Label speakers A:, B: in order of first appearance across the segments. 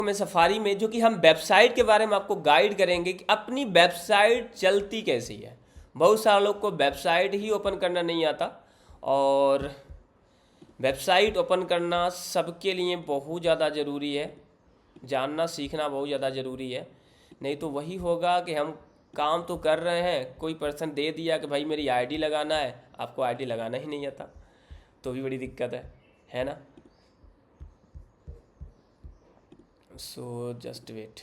A: में सफारी में जो कि हम वेबसाइट के बारे में आपको गाइड करेंगे कि अपनी वेबसाइट चलती कैसी है। बहुत सारे लोग को वेबसाइट ही ओपन करना नहीं आता, और वेबसाइट ओपन करना सबके लिए बहुत ज़्यादा ज़रूरी है, जानना सीखना बहुत ज़्यादा ज़रूरी है। नहीं तो वही होगा कि हम काम तो कर रहे हैं, कोई पर्सन दे दिया कि भाई मेरी आईडी लगाना है, आपको आईडी लगाना ही नहीं आता, तो भी बड़ी दिक्कत है ना। So just wait.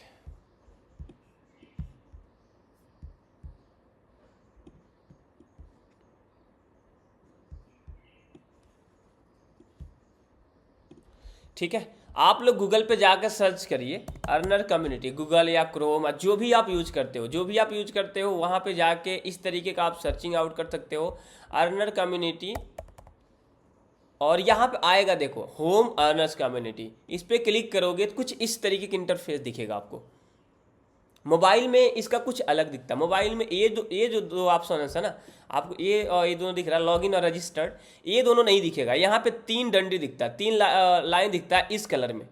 A: ठीक है, आप लोग गूगल पे जाकर सर्च करिए अर्नर कम्युनिटी, गूगल या क्रोम, जो भी आप यूज करते हो वहाँ पे जाके इस तरीके का आप सर्चिंग आउट कर सकते हो, अर्नर कम्युनिटी। और यहाँ पे आएगा, देखो होम अर्नर्स कम्युनिटी, इस पर क्लिक करोगे तो कुछ इस तरीके का इंटरफेस दिखेगा आपको। मोबाइल में इसका कुछ अलग दिखता है। मोबाइल में ये जो दो ऑप्शन है ना, आपको ये दोनों दिख रहा है, लॉगिन और रजिस्टर्ड, ये दोनों नहीं दिखेगा। यहाँ पे 3 डंडी दिखता है, 3 लाइन दिखता है इस कलर में।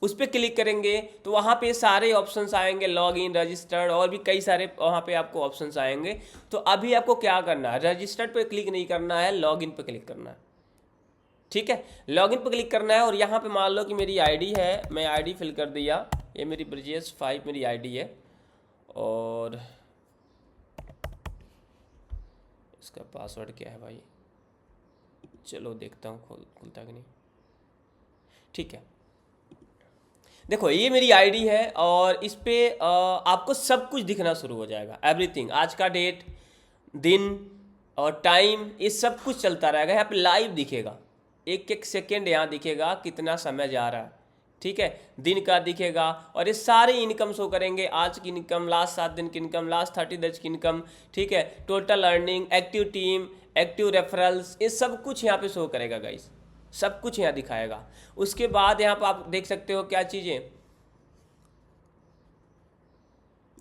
A: उस पर क्लिक करेंगे तो वहाँ पे सारे ऑप्शंस आएंगे, लॉगिन, रजिस्टर्ड, और भी कई सारे वहाँ पे आपको ऑप्शंस आएंगे। तो अभी आपको क्या करना है, रजिस्टर्ड पे क्लिक नहीं करना है, लॉगिन पे क्लिक करना है। ठीक है, लॉगिन पर क्लिक करना है, और यहाँ पे मान लो कि मेरी आईडी है, मैं आईडी फिल कर दिया, ये मेरी ब्रजेश 5 मेरी आईडी है, और इसका पासवर्ड क्या है भाई, चलो देखता हूँ खुलता कि नहीं। ठीक है, देखो ये मेरी आईडी है, और इस पे आपको सब कुछ दिखना शुरू हो जाएगा, एवरीथिंग, आज का डेट, दिन और टाइम, ये सब कुछ चलता रहेगा। यहाँ पे लाइव दिखेगा, एक एक सेकेंड यहाँ दिखेगा कितना समय जा रहा है। ठीक है, दिन का दिखेगा, और ये सारे इनकम शो करेंगे, आज की इनकम, लास्ट 7 दिन की इनकम, लास्ट 30 डेज की इनकम। ठीक है, total earning, active team, active referrals, ये सब कुछ यहाँ पे शो करेगा गाइस, सब कुछ यहाँ दिखाएगा। उसके बाद यहाँ पर आप देख सकते हो क्या चीज़ें,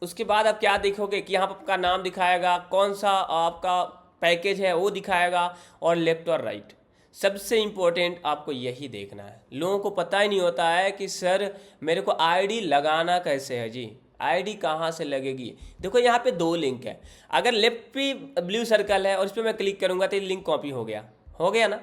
A: उसके बाद आप क्या देखोगे कि यहाँ पर आपका नाम दिखाएगा, कौन सा आपका पैकेज है वो दिखाएगा, और लेफ्ट और राइट। सबसे इम्पोर्टेंट आपको यही देखना है। लोगों को पता ही नहीं होता है कि सर मेरे को आईडी लगाना कैसे है जी, आईडी कहाँ से लगेगी। देखो यहाँ पे 2 लिंक है, अगर लेफ्ट पे ब्लू सर्कल है और इस पर मैं क्लिक करूँगा तो ये लिंक कॉपी हो गया ना,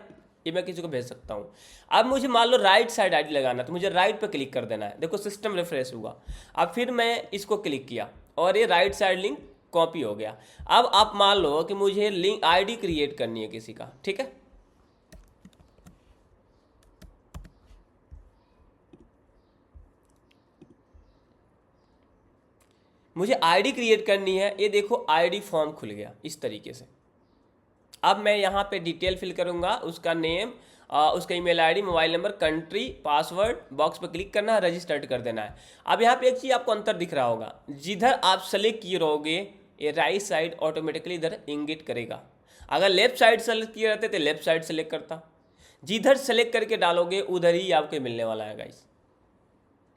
A: ये मैं किसी को भेज सकता हूँ। अब मुझे मान लो राइट साइड आईडी लगाना, तो मुझे राइट पे क्लिक कर देना है। देखो सिस्टम रिफ्रेश हुआ, अब फिर मैं इसको क्लिक किया और ये राइट साइड लिंक कॉपी हो गया। अब आप मान लो कि मुझे लिंक आईडी क्रिएट करनी है किसी का, ठीक है, मुझे आईडी क्रिएट करनी है। ये देखो आईडी फॉर्म खुल गया इस तरीके से। अब मैं यहाँ पे डिटेल फिल करूँगा, उसका नेम, उसका email ID, mobile number, country, password, box पे क्लिक करना है, रजिस्टर्ड कर देना है। अब यहाँ पे एक चीज़ आपको अंतर दिख रहा होगा, जिधर आप सेलेक्ट किए रहोगे ये राइट साइड ऑटोमेटिकली इधर इंगिट करेगा। अगर लेफ्ट साइड सेलेक्ट किए रहते तो लेफ्ट साइड सेलेक्ट करता, जिधर सेलेक्ट करके डालोगे उधर ही आपको मिलने वाला है गाइस।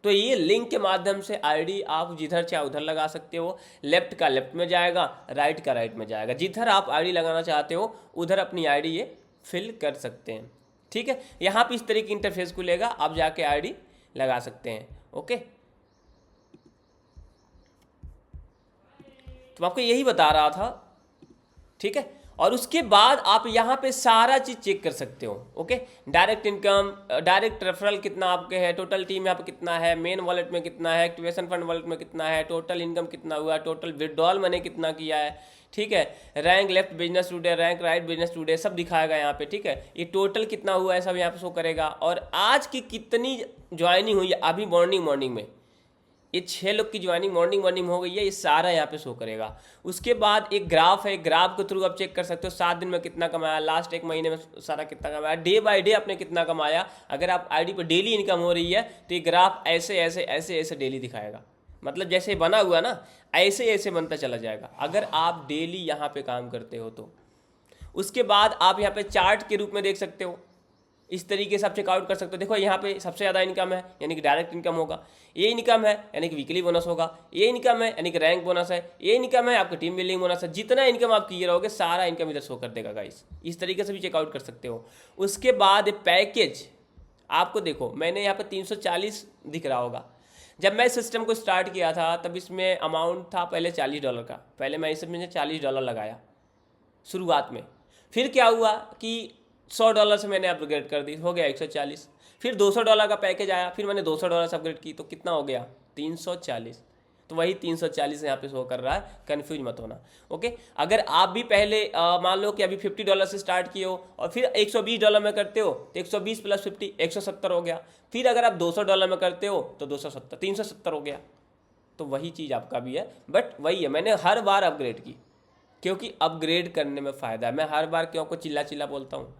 A: तो ये लिंक के माध्यम से आईडी आप जिधर चाहे उधर लगा सकते हो, लेफ्ट का लेफ्ट में जाएगा, राइट का राइट में जाएगा, जिधर आप आईडी लगाना चाहते हो उधर अपनी आईडी ये फिल कर सकते हैं। ठीक है, यहाँ पे इस तरीके की इंटरफेस खुलेगा, आप जाके आईडी लगा सकते हैं। ओके, तो आपको यही बता रहा था। ठीक है, और उसके बाद आप यहाँ पे सारा चीज़ चेक कर सकते हो। Okay, direct income, direct referral कितना आपके है, टोटल टीम यहाँ पे कितना है, मेन वॉलेट में कितना है, एक्टिवेशन फंड वॉलेट में कितना है, टोटल इनकम कितना हुआ, टोटल विड्रॉल मैंने कितना किया है। ठीक है, rank left business today, rank right business today, सब दिखाएगा यहाँ पे। ठीक है, ये टोटल कितना हुआ है सब यहाँ पे शो करेगा, और आज की कितनी ज्वाइनिंग हुई है अभी मॉर्निंग में, ये 6 लोग की ज्वाइनिंग मॉर्निंग में हो गई है, ये सारा यहाँ पे शो करेगा। उसके बाद एक ग्राफ है, ग्राफ के थ्रू आप चेक कर सकते हो 7 दिन में कितना कमाया, लास्ट 1 महीने में सारा कितना कमाया, डे बाय डे आपने कितना कमाया। अगर आप आईडी पर डेली इनकम हो रही है तो ये ग्राफ ऐसे ऐसे ऐसे ऐसे डेली दिखाएगा, मतलब जैसे बना हुआ ना ऐसे ऐसे बनता चला जाएगा, अगर आप डेली यहाँ पे काम करते हो तो। उसके बाद आप यहाँ पे चार्ट के रूप में देख सकते हो, इस तरीके से आप चेकआउट कर सकते हो। देखो यहाँ पे सबसे ज़्यादा इनकम है यानी कि डायरेक्ट इनकम होगा, ये इनकम है यानी कि वीकली बोनस होगा, ये इनकम है यानी कि रैंक बोनस है, ये इनकम है आपका टीम बिल्डिंग बोनस है। जितना इनकम आप किए रहोगे सारा इनकम इधर शो कर देगा गाइस, इस तरीके से भी चेकआउट कर सकते हो। उसके बाद पैकेज, आपको देखो मैंने यहाँ पे 340 दिख रहा होगा। जब मैं इस सिस्टम को स्टार्ट किया था तब इसमें अमाउंट था पहले $40 का। पहले मैं इसमें $40 लगाया शुरुआत में। फिर क्या हुआ कि $100 से मैंने अपग्रेड कर दी, हो गया 140। फिर $200 का पैकेज आया, फिर मैंने $200 से अपग्रेड की तो कितना हो गया 340। तो वही 340 यहाँ पे शो कर रहा है, कन्फ्यूज मत होना। ओके, अगर आप भी पहले मान लो कि अभी $50 से स्टार्ट किए हो और फिर $120 में करते हो तो 120 प्लस 50 170 हो गया। फिर अगर आप $200 में करते हो तो 270 370 हो गया। तो वही चीज़ आपका भी है, बट वही है, मैंने हर बार अपग्रेड की क्योंकि अपग्रेड करने में फ़ायदा है। मैं हर बार क्यों को चिल्ला चिल्ला बोलता हूँ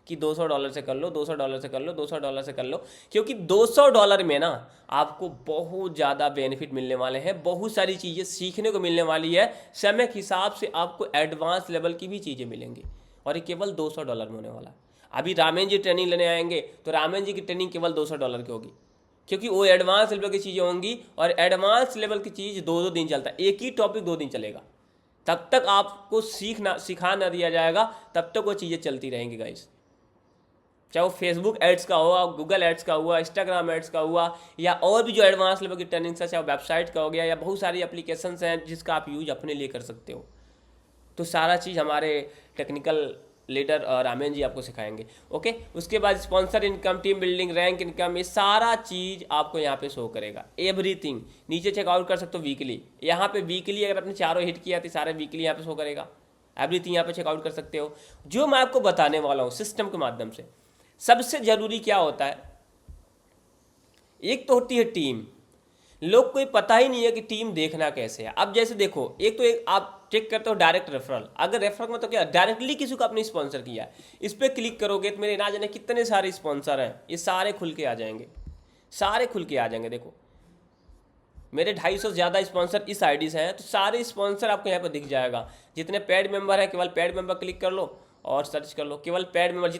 A: कि $200 से कर लो, $200 से कर लो, $200 से कर लो, क्योंकि $200 में ना आपको बहुत ज़्यादा बेनिफिट मिलने वाले हैं, बहुत सारी चीज़ें सीखने को मिलने वाली है। समय के हिसाब से आपको एडवांस लेवल की भी चीज़ें मिलेंगी और ये केवल $200 में होने वाला है। अभी रामेन जी ट्रेनिंग लेने आएंगे तो रामेन जी की ट्रेनिंग केवल $200 की होगी, क्योंकि वो एडवांस लेवल की चीज़ें होंगी और एडवांस लेवल की चीज़ 2-2 दिन चलता है। एक ही टॉपिक 2 दिन चलेगा, तब तक आपको सिखा ना दिया जाएगा, तब तक वो चीज़ें चलती रहेंगी गाइस। चाहे वो फेसबुक एड्स का हुआ, गूगल एड्स का हुआ, इंस्टाग्राम एड्स का हुआ, या और भी जो एडवांस लेवल की ट्रेनिंग्स है, चाहे वो वेबसाइट का हो गया, या बहुत सारी एप्लीकेशंस हैं जिसका आप यूज अपने लिए कर सकते हो। तो सारा चीज़ हमारे टेक्निकल लीडर रामेन जी आपको सिखाएंगे। ओके, उसके बाद sponsor income, team building, rank income, ये सारा चीज़ आपको यहाँ पे शो करेगा। एवरीथिंग नीचे चेकआउट कर सकते हो वीकली। यहाँ पे वीकली अगर आपने चारों हिट किया तो सारे वीकली यहाँ पे शो करेगा। एवरीथिंग यहाँ पे चेकआउट कर सकते हो। जो मैं आपको बताने वाला हूँ सिस्टम के माध्यम से, सबसे जरूरी क्या होता है, एक तो होती है टीम। लोग को पता ही नहीं है कि टीम देखना कैसे है। अब जैसे देखो, एक आप चेक करते हो डायरेक्ट रेफरल। अगर रेफरल में तो क्या डायरेक्टली किसी को आपने स्पॉन्सर किया, इस पर क्लिक करोगे तो मेरे ना जाने कितने सारे स्पॉन्सर हैं, ये सारे खुल के आ जाएंगे, सारे खुल के आ जाएंगे। देखो मेरे 250 से ज़्यादा स्पॉन्सर इस आईडी से हैं, तो सारे स्पॉन्सर आपको यहाँ पर दिख जाएगा। जितने पेड मेंबर हैं केवल पेड मेंबर क्लिक कर लो और सर्च कर लो, केवल पेड मेंबर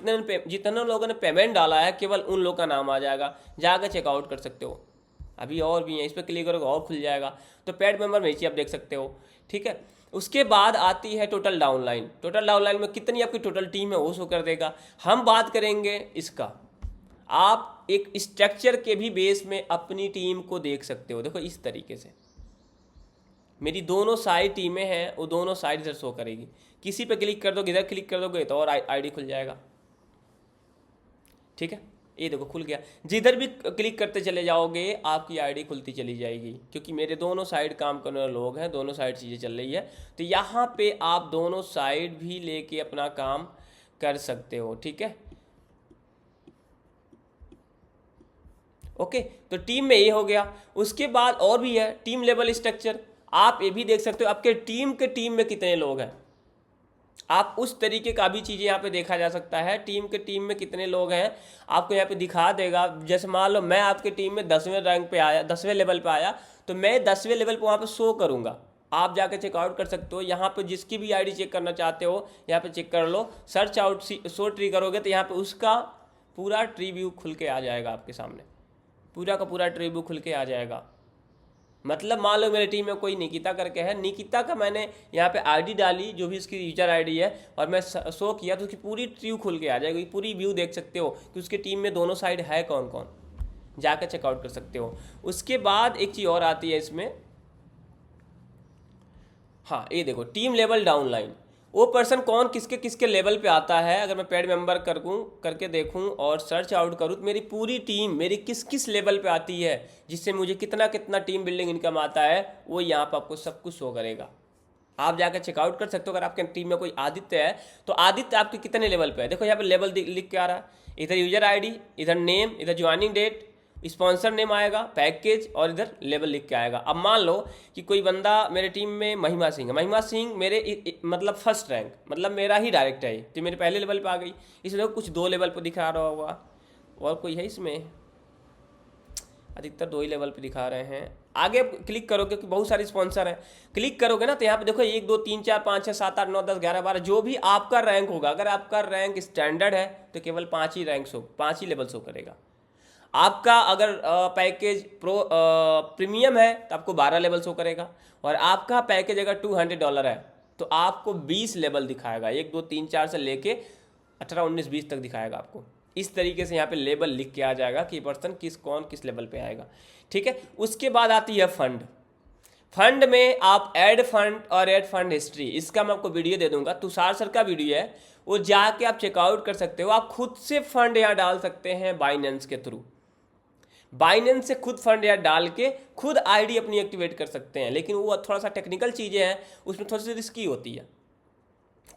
A: जितने लोगों ने पेमेंट डाला है केवल उन लोगों का नाम आ जाएगा, जाकर चेकआउट कर सकते हो। अभी और भी हैं, इस पर क्लिक करोगे और खुल जाएगा। तो पेड मेंबर में नीचे आप देख सकते हो, ठीक है। उसके बाद आती है टोटल डाउनलाइन। टोटल डाउनलाइन में कितनी आपकी टोटल टीम है वो शो कर देगा। हम बात करेंगे इसका, आप एक स्ट्रक्चर के भी बेस में अपनी टीम को देख सकते हो। देखो इस तरीके से मेरी दोनों साइड टीमें हैं, वो दोनों साइड इधर शो करेगी। किसी पे क्लिक कर दोगे, इधर क्लिक कर दोगे तो और आईडी खुल जाएगा, ठीक है। ये देखो खुल गया। जिधर भी क्लिक करते चले जाओगे आपकी आईडी खुलती चली जाएगी, क्योंकि मेरे दोनों साइड काम करने वाले लोग हैं, दोनों साइड चीज़ें चल रही है। तो यहाँ पे आप दोनों साइड भी लेके अपना काम कर सकते हो, ठीक है। ओके, तो टीम में ये हो गया। उसके बाद और भी है टीम लेवल स्ट्रक्चर। आप ये भी देख सकते हो आपके टीम में कितने लोग हैं। आप उस तरीके का भी चीज़ें यहाँ पे देखा जा सकता है। टीम में कितने लोग हैं आपको यहाँ पे दिखा देगा। जैसे मान लो मैं आपके टीम में 10वें रैंक पे आया, 10वें लेवल पे आया, तो मैं 10वें लेवल पे वहाँ पे शो करूँगा। आप जाके चेकआउट कर सकते हो। यहाँ पे जिसकी भी आईडी चेक करना चाहते हो यहाँ पे चेक कर लो। सर्च आउट शो ट्री करोगे तो यहाँ पे उसका पूरा ट्री व्यू खुल के आ जाएगा आपके सामने, पूरा का पूरा ट्री व्यू खुल के आ जाएगा। मतलब मान लो मेरी टीम में कोई निकिता करके है, निकिता का मैंने यहाँ पे आईडी डाली, जो भी उसकी यूजर आईडी है, और मैं शो किया तो उसकी पूरी ट्री खुल के आ जाएगी, पूरी व्यू देख सकते हो कि उसके टीम में दोनों साइड है कौन कौन, जाकर चेकआउट कर सकते हो। उसके बाद एक चीज़ और आती है इसमें, हाँ ये देखो टीम लेवल डाउनलाइन। वो पर्सन कौन किसके किसके लेवल पे आता है, अगर मैं पेड मेंबर करके देखूं और सर्च आउट करूं तो मेरी पूरी टीम मेरी किस किस लेवल पे आती है, जिससे मुझे कितना कितना टीम बिल्डिंग इनकम आता है, वो यहाँ पर आपको सब कुछ शो करेगा। आप जाकर चेकआउट कर सकते हो। अगर आपके टीम में कोई आदित्य है तो आदित्य आपके कितने लेवल पे है, देखो यहाँ पे लेवल लिख के आ रहा है, इधर यूजर आईडी, इधर नेम, इधर ज्वाइनिंग डेट, स्पॉन्सर नेम आएगा, पैकेज, और इधर लेवल लिख के आएगा। अब मान लो कि कोई बंदा मेरे टीम में महिमा सिंह है, महिमा सिंह मेरे मतलब फर्स्ट रैंक, मतलब मेरा ही डायरेक्ट है, तो मेरे पहले लेवल पे आ गई। इसमें कुछ 2 लेवल पे दिखा रहा होगा, और कोई है इसमें, अधिकतर 2 ही लेवल पे दिखा रहे हैं। आगे क्लिक करोगे क्योंकि बहुत सारे स्पॉन्सर हैं, क्लिक करोगे ना तो यहाँ पे देखो 1 2 3 4 5 6 7 8 9 10 11 12, जो भी आपका रैंक होगा। अगर आपका रैंक स्टैंडर्ड है तो केवल 5 ही रैंक शो, 5 ही लेवल शो करेगा। आपका अगर पैकेज प्रीमियम है तो आपको 12 लेवल शो करेगा, और आपका पैकेज अगर $200 है तो आपको 20 लेवल दिखाएगा, 1 2 3 4 से लेके 18 19 20 तक दिखाएगा आपको। इस तरीके से यहाँ पे लेवल लिख के आ जाएगा कि पर्सन कौन किस लेवल पे आएगा। ठीक है, उसके बाद आती है फंड। फंड में आप ऐड फंड और ऐड फंड हिस्ट्री, इसका मैं आपको वीडियो दे दूंगा, तुषार सर का वीडियो है, वो जाके आप चेकआउट कर सकते हो। आप खुद से फंड यहाँ डाल सकते हैं बाइनेंस के थ्रू, बाइनेंस से खुद फंड यहाँ डाल के खुद आईडी अपनी एक्टिवेट कर सकते हैं। लेकिन वो थोड़ा सा टेक्निकल चीज़ें हैं, उसमें थोड़ी सी रिस्की होती है,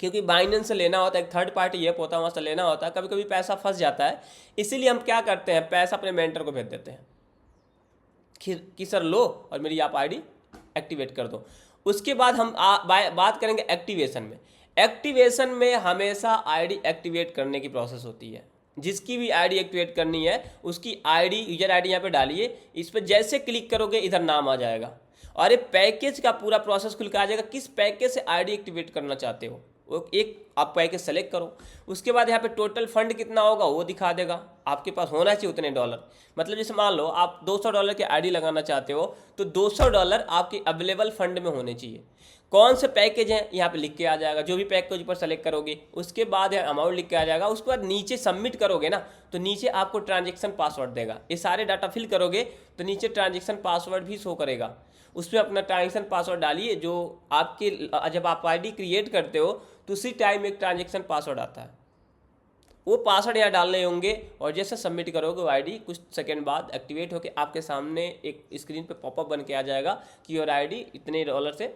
A: क्योंकि बाइनेंस से लेना होता है, एक थर्ड पार्टी ऐप होता है, वहाँ से लेना होता है, कभी कभी पैसा फंस जाता है। इसीलिए हम क्या करते हैं, पैसा अपने मेंटर को भेज देते हैं कि सर लो और मेरी आप आईडी एक्टिवेट कर दो। उसके बाद हम बात करेंगे एक्टिवेशन में। एक्टिवेशन में हमेशा आईडी एक्टिवेट करने की प्रोसेस होती है। जिसकी भी आईडी एक्टिवेट करनी है उसकी आईडी, यूजर आईडी यहाँ पे डालिए, इस पर जैसे क्लिक करोगे इधर नाम आ जाएगा और ये पैकेज का पूरा प्रोसेस खुल के आ जाएगा। किस पैकेज से आईडी एक्टिवेट करना चाहते हो वो एक आप पैकेज सेलेक्ट करो। उसके बाद यहाँ पे टोटल फंड कितना होगा वो दिखा देगा, आपके पास होना चाहिए उतने डॉलर। मतलब जैसे मान लो आप $200 की आईडी लगाना चाहते हो तो $200 आपके अवेलेबल फंड में होने चाहिए। कौन से पैकेज हैं यहाँ पे लिख के आ जाएगा, जो भी पैकेज पर सेलेक्ट करोगे उसके बाद अमाउंट लिख के आ जाएगा। उसके बाद नीचे सबमिट करोगे ना तो नीचे आपको ट्रांजेक्शन पासवर्ड देगा। ये सारे डाटा फिल करोगे तो नीचे ट्रांजेक्शन पासवर्ड भी शो करेगा, उसमें अपना ट्रांजेक्शन पासवर्ड डालिए। जो आपके जब आप आईडी क्रिएट करते हो तो उसी टाइम एक ट्रांजेक्शन पासवर्ड आता है, वो पासवर्ड यहाँ डालने होंगे और जैसे सबमिट करोगे वो आईडी कुछ सेकंड बाद एक्टिवेट होकर आपके सामने एक स्क्रीन पे पॉपअप बन के आ जाएगा कि योर आईडी इतने डॉलर से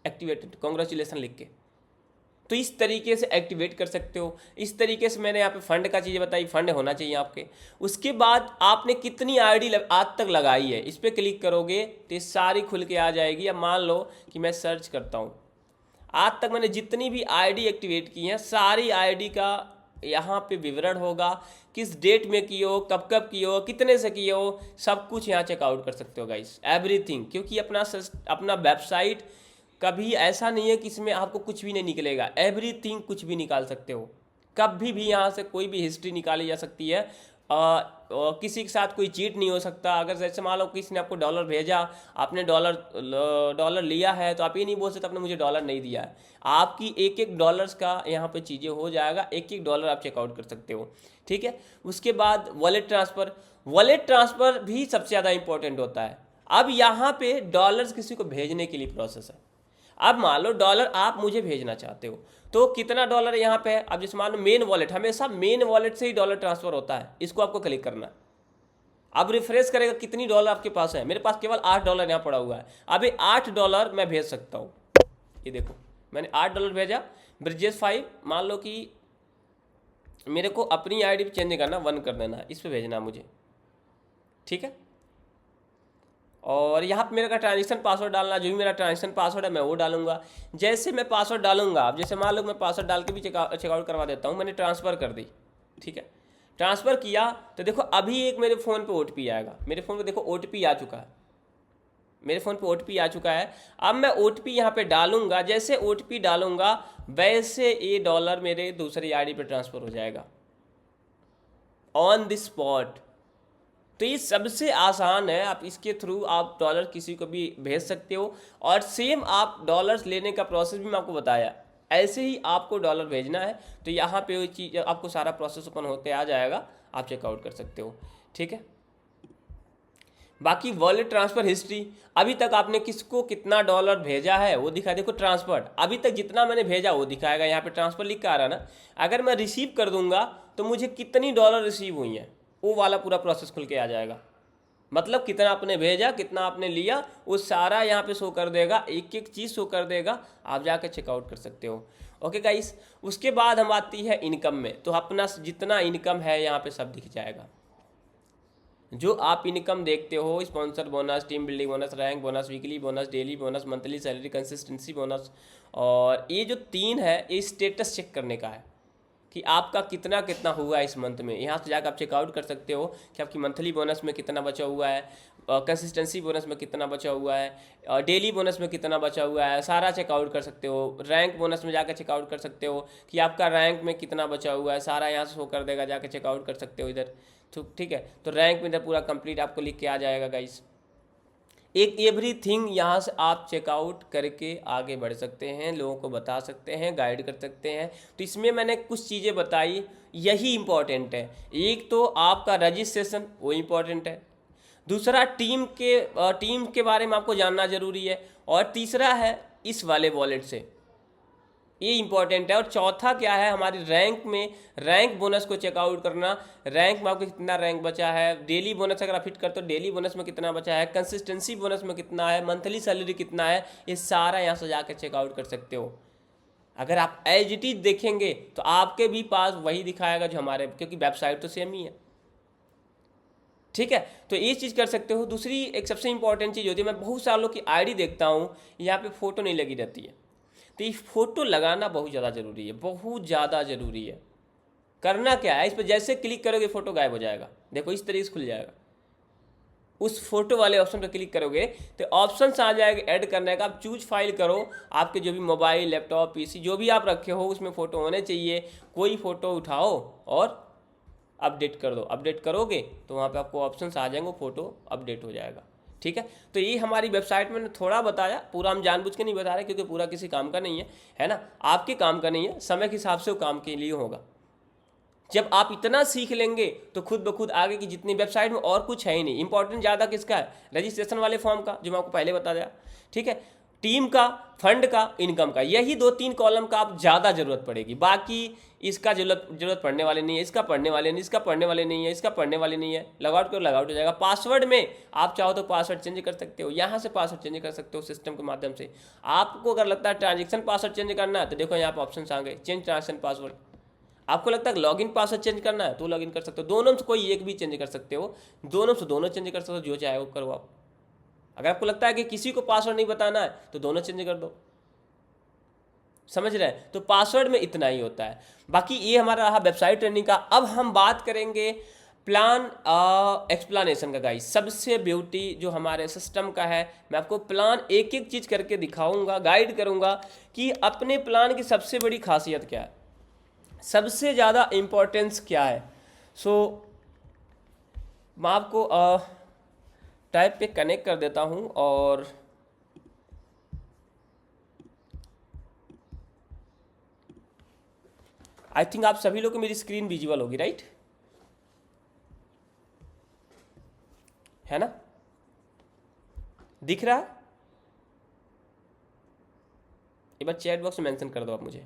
A: एक्टिवेटेड, कॉन्ग्रेचुलेसन लिख के। तो इस तरीके से एक्टिवेट कर सकते हो। इस तरीके से मैंने यहाँ पे फंड का चीज़ें बताई, फंड होना चाहिए आपके। उसके बाद आपने कितनी आईडी आज तक लगाई है, इस पर क्लिक करोगे तो ये सारी खुल के आ जाएगी। अब मान लो कि मैं सर्च करता हूँ, आज तक मैंने जितनी भी आईडी एक्टिवेट की हैं सारी आईडी का यहाँ पे विवरण होगा, किस डेट में किए हो, कब कब किए हो, कितने से किए हो, सब कुछ यहाँ चेकआउट कर सकते हो गाइस, एवरीथिंग। क्योंकि अपना वेबसाइट कभी ऐसा नहीं है कि इसमें आपको कुछ भी नहीं निकलेगा, एवरीथिंग कुछ भी निकाल सकते हो। कभी भी यहाँ से कोई भी हिस्ट्री निकाली जा सकती है। किसी के साथ कोई चीट नहीं हो सकता। अगर जैसे मान लो किसी ने आपको डॉलर भेजा, आपने डॉलर लिया है तो आप ये नहीं बोल सकते आपने मुझे डॉलर नहीं दिया है। आपकी एक एक डॉलर्स का यहाँ पे चीज़ें हो जाएगा, एक एक डॉलर आप चेकआउट कर सकते हो। ठीक है, उसके बाद वॉलेट ट्रांसफ़र, वॉलेट ट्रांसफ़र भी सबसे ज़्यादा इंपॉर्टेंट होता है। अब यहाँ पे डॉलर्स किसी को भेजने के लिए प्रोसेस है। अब मान लो डॉलर आप मुझे भेजना चाहते हो तो कितना डॉलर यहाँ पे है। अब जैसे मान लो मेन वॉलेट, हमेशा मेन वॉलेट से ही डॉलर ट्रांसफर होता है, इसको आपको क्लिक करना है। अब रिफ्रेश करेगा कितनी डॉलर आपके पास है, मेरे पास केवल $8 यहाँ पड़ा हुआ है। अब ये $8 मैं भेज सकता हूँ। ये देखो मैंने $8 भेजा, ब्रिजेस 5, मान लो कि मेरे को अपनी आईडी पे चेंज नहीं करना, 1 कर देना है, इस पर भेजना है मुझे। ठीक है, और यहाँ पे मेरे का ट्रांजेक्शन पासवर्ड डालना, जो भी मेरा ट्रांजेक्शन पासवर्ड है मैं वो डालूंगा। जैसे मैं पासवर्ड डालूंगा, अब जैसे मान लो मैं पासवर्ड डाल के भी चेकआउट करवा देता हूँ। मैंने ट्रांसफ़र कर दी, ठीक है, ट्रांसफ़र किया तो देखो अभी एक मेरे फ़ोन पे OTP आएगा। मेरे फ़ोन पे देखो OTP आ चुका है, मेरे फ़ोन पे OTP आ चुका है। अब मैं OTP यहाँ पे डालूंगा, जैसे OTP डालूंगा वैसे ये डॉलर मेरे दूसरी आईडी पे ट्रांसफ़र हो जाएगा ऑन द स्पॉट। तो ये सबसे आसान है, आप इसके थ्रू आप डॉलर किसी को भी भेज सकते हो। और सेम आप डॉलर्स लेने का प्रोसेस भी मैं आपको बताया, ऐसे ही आपको डॉलर भेजना है तो यहाँ पे वो चीज़ आपको सारा प्रोसेस ओपन होते आ जाएगा, आप चेकआउट कर सकते हो। ठीक है, बाकी वॉलेट ट्रांसफ़र हिस्ट्री, अभी तक आपने किसको कितना डॉलर भेजा है वो दिखा, देखो ट्रांसफर्ड, अभी तक जितना मैंने भेजा वो दिखाएगा। यहाँ पे ट्रांसफ़र लिख के आ रहा है ना। अगर मैं रिसीव कर दूंगा तो मुझे कितनी डॉलर रिसीव हुई हैं वो वाला पूरा प्रोसेस खुल के आ जाएगा। मतलब कितना आपने भेजा, कितना आपने लिया, वो सारा यहाँ पे शो कर देगा, एक एक चीज़ शो कर देगा, आप जाकर चेकआउट कर सकते हो। ओके गाइस, उसके बाद हम आती है इनकम में। तो अपना जितना इनकम है यहाँ पे सब दिख जाएगा। जो आप इनकम देखते हो, sponsor bonus, team building bonus, rank bonus, weekly bonus, daily bonus, monthly salary, consistency bonus, और ये जो 3 है ये स्टेटस चेक करने का है कि आपका कितना कितना हुआ है इस मंथ में। यहाँ से जाकर आप चेकआउट कर सकते हो कि आपकी मंथली बोनस में कितना बचा हुआ है, कंसिस्टेंसी बोनस में कितना बचा हुआ है, डेली बोनस में कितना बचा हुआ है, सारा चेकआउट कर सकते हो। रैंक बोनस में जाकर चेकआउट कर सकते हो कि आपका रैंक में कितना बचा हुआ है, सारा यहाँ से शो कर देगा, जाकर चेकआउट कर सकते हो इधर। तो ठीक है, तो रैंक में इधर पूरा कंप्लीट आपको लिख के आ जाएगा गाइस। एक एवरीथिंग यहाँ से आप चेकआउट करके आगे बढ़ सकते हैं, लोगों को बता सकते हैं, गाइड कर सकते हैं। तो इसमें मैंने कुछ चीज़ें बताई, यही इम्पॉर्टेंट है। एक तो आपका रजिस्ट्रेशन, वो इम्पॉर्टेंट है। दूसरा टीम के बारे में आपको जानना जरूरी है। और तीसरा है इस वाले वॉलेट से, ये इंपॉर्टेंट है। और चौथा क्या है, हमारी रैंक में रैंक बोनस को चेकआउट करना। रैंक में आपको कितना रैंक बचा है, डेली बोनस अगर आप फिट करते हो डेली बोनस में कितना बचा है, कंसिस्टेंसी बोनस में कितना है, मंथली सैलरी कितना है, ये सारा यहाँ से जाकर चेकआउट कर सकते हो। अगर आप एज इट इज देखेंगे तो आपके भी पास वही दिखाएगा जो हमारे, क्योंकि वेबसाइट तो सेम ही है। ठीक है, तो ये चीज़ कर सकते हो। दूसरी एक सबसे इंपॉर्टेंट चीज़ होती है, मैं बहुत सारे लोग की आईडी देखता हूँ यहाँ पे फ़ोटो नहीं लगी रहती है। तो ये फ़ोटो लगाना बहुत ज़्यादा ज़रूरी है, बहुत ज़्यादा ज़रूरी है। करना क्या है, इस पर जैसे क्लिक करोगे फ़ोटो गायब हो जाएगा। देखो इस तरीके से खुल जाएगा। उस फोटो वाले ऑप्शन पर क्लिक करोगे तो ऑप्शन आ जाएगा ऐड करने का। आप चूज फाइल करो, आपके जो भी मोबाइल, लैपटॉप, पीसी जो भी आप रखे हो उसमें फ़ोटो होने चाहिए। कोई फ़ोटो उठाओ और अपडेट कर दो। अपडेट करोगे तो वहाँ पे आपको ऑप्शंस आ जाएंगे, फ़ोटो अपडेट हो जाएगा। ठीक है, तो ये हमारी वेबसाइट में थोड़ा बताया, पूरा हम जानबूझ के नहीं बता रहे क्योंकि पूरा किसी काम का नहीं है ना, आपके काम का नहीं है, समय के हिसाब से वो काम के लिए होगा। जब आप इतना सीख लेंगे तो खुद ब खुद आगे की जितनी वेबसाइट में और कुछ है ही नहीं। इंपॉर्टेंट ज़्यादा किसका है, रजिस्ट्रेशन वाले फॉर्म का, जो मैं आपको पहले बता दिया। ठीक है, टीम का, फंड का, इनकम का, यही 2-3 कॉलम का आप ज़्यादा ज़रूरत पड़ेगी। बाकी इसका जरूरत पड़ने वाले नहीं है, इसका पढ़ने वाले नहीं, इसका पढ़ने वाले नहीं है, इसका पढ़ने वाले नहीं है। लॉगआउट करो, लॉगआउट हो जाएगा। पासवर्ड में आप चाहो तो पासवर्ड चेंज कर सकते हो, यहाँ से पासवर्ड चेंज कर सकते हो सिस्टम के माध्यम से। आपको अगर लगता है ट्रांजेक्शन पासवर्ड चेंज करना है तो देखो यहाँ पर ऑप्शन आ गए, चेंज ट्रांजेक्शन पासवर्ड। आपको लगता है लॉगिन पासवर्ड चेंज करना है तो लॉगिन कर सकते हो, दोनों में से कोई एक भी चेंज कर सकते हो, दोनों से दोनों चेंज कर सकते हो, जो चाहे वो करो आप। अगर आपको लगता है कि किसी को पासवर्ड नहीं बताना है तो दोनों चेंज कर दो। समझ रहे हैं, तो पासवर्ड में इतना ही होता है। बाकी ये हमारा रहा वेबसाइट ट्रेनिंग का। अब हम बात करेंगे प्लान एक्सप्लानेशन का। गाइस सबसे ब्यूटी जो हमारे सिस्टम का है, मैं आपको प्लान एक एक चीज़ करके दिखाऊंगा, गाइड करूंगा कि अपने प्लान की सबसे बड़ी खासियत क्या है, सबसे ज़्यादा इम्पोर्टेंस क्या है। सो मैं आपको टाइप पे कनेक्ट कर देता हूँ और आई थिंक आप सभी लोग को मेरी स्क्रीन विजुअल होगी, राइट? है ना, दिख रहा है? एक बार चैट बॉक्स में मेंशन कर दो आप मुझे।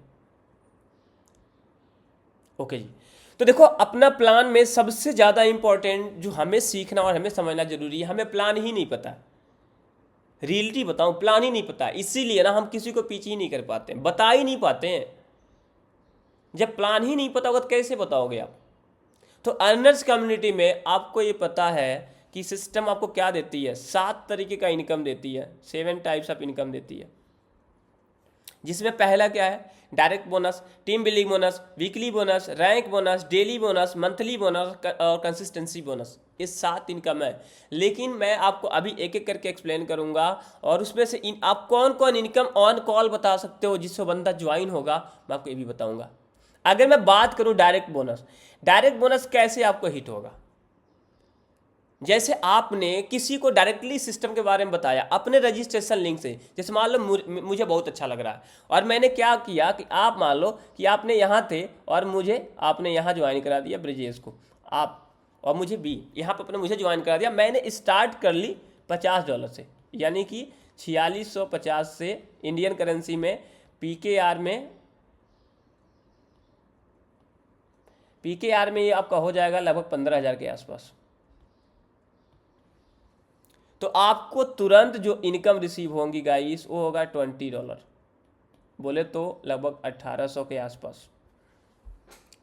A: ओके जी, तो देखो अपना प्लान में सबसे ज़्यादा इंपॉर्टेंट जो हमें सीखना और हमें समझना जरूरी है, हमें प्लान ही नहीं पता। रियलिटी बताऊं, प्लान ही नहीं पता, इसीलिए ना हम किसी को पीछे ही नहीं कर पाते, बता ही नहीं पाते हैं। जब प्लान ही नहीं पता होगा तो कैसे बताओगे आप? तो अर्नर्स कम्युनिटी में आपको ये पता है कि सिस्टम आपको क्या देती है, 7 तरीके का इनकम देती है, 7 टाइप्स ऑफ इनकम देती है। जिसमें पहला क्या है, direct bonus, team building bonus, weekly bonus, rank bonus, daily bonus, monthly bonus और कंसिस्टेंसी बोनस। ये 7 इनकम है। लेकिन मैं आपको अभी एक एक करके एक्सप्लेन करूंगा और उसमें से आप कौन कौन इनकम ऑन कॉल बता सकते हो जिससे बंदा ज्वाइन होगा, मैं आपको ये भी बताऊंगा। अगर मैं बात करूं डायरेक्ट बोनस कैसे आपको हिट होगा, जैसे आपने किसी को डायरेक्टली सिस्टम के बारे में बताया अपने रजिस्ट्रेशन लिंक से। जैसे मान लो मुझे बहुत अच्छा लग रहा है और मैंने क्या किया कि आप मान लो कि आपने यहाँ थे और मुझे आपने यहाँ ज्वाइन करा दिया ब्रिजेश को, आप और मुझे भी यहाँ पर अपने मुझे ज्वाइन करा दिया। मैंने स्टार्ट कर ली $50 से, यानी कि 4650 से इंडियन करेंसी में PKR में ये आपका हो जाएगा लगभग 15,000 के आसपास। तो आपको तुरंत जो इनकम रिसीव होंगी गाइस वो होगा $20, बोले तो लगभग 1800 के आसपास,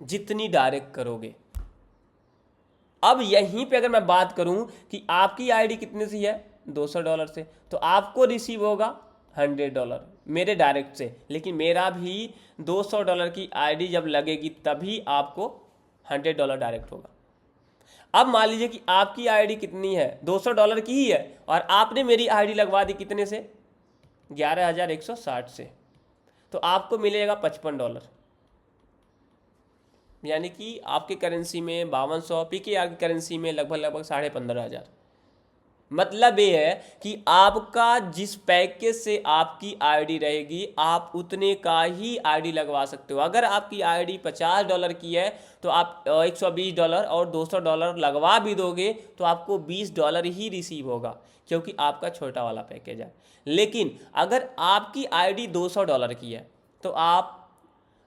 A: जितनी डायरेक्ट करोगे। अब यहीं पे अगर मैं बात करूं कि आपकी आईडी कितने से है, $200 से, तो आपको रिसीव होगा $100 मेरे डायरेक्ट से। लेकिन मेरा भी $200 की आईडी जब लगेगी तभी आपको $100 डायरेक्ट होगा। अब मान लीजिए कि आपकी आईडी कितनी है, $200 की ही है, और आपने मेरी आईडी लगवा दी कितने से, 11,160 से, तो आपको मिलेगा $55, यानी कि आपकी करेंसी में 5200, PKR की करेंसी में लगभग 15,500। मतलब ये है कि आपका जिस पैकेज से आपकी आईडी रहेगी आप उतने का ही आईडी लगवा सकते हो। अगर आपकी आईडी $50 की है तो आप $120 और $200 लगवा भी दोगे तो आपको $20 ही रिसीव होगा, क्योंकि आपका छोटा वाला पैकेज है। लेकिन अगर आपकी आईडी $200 की है तो आप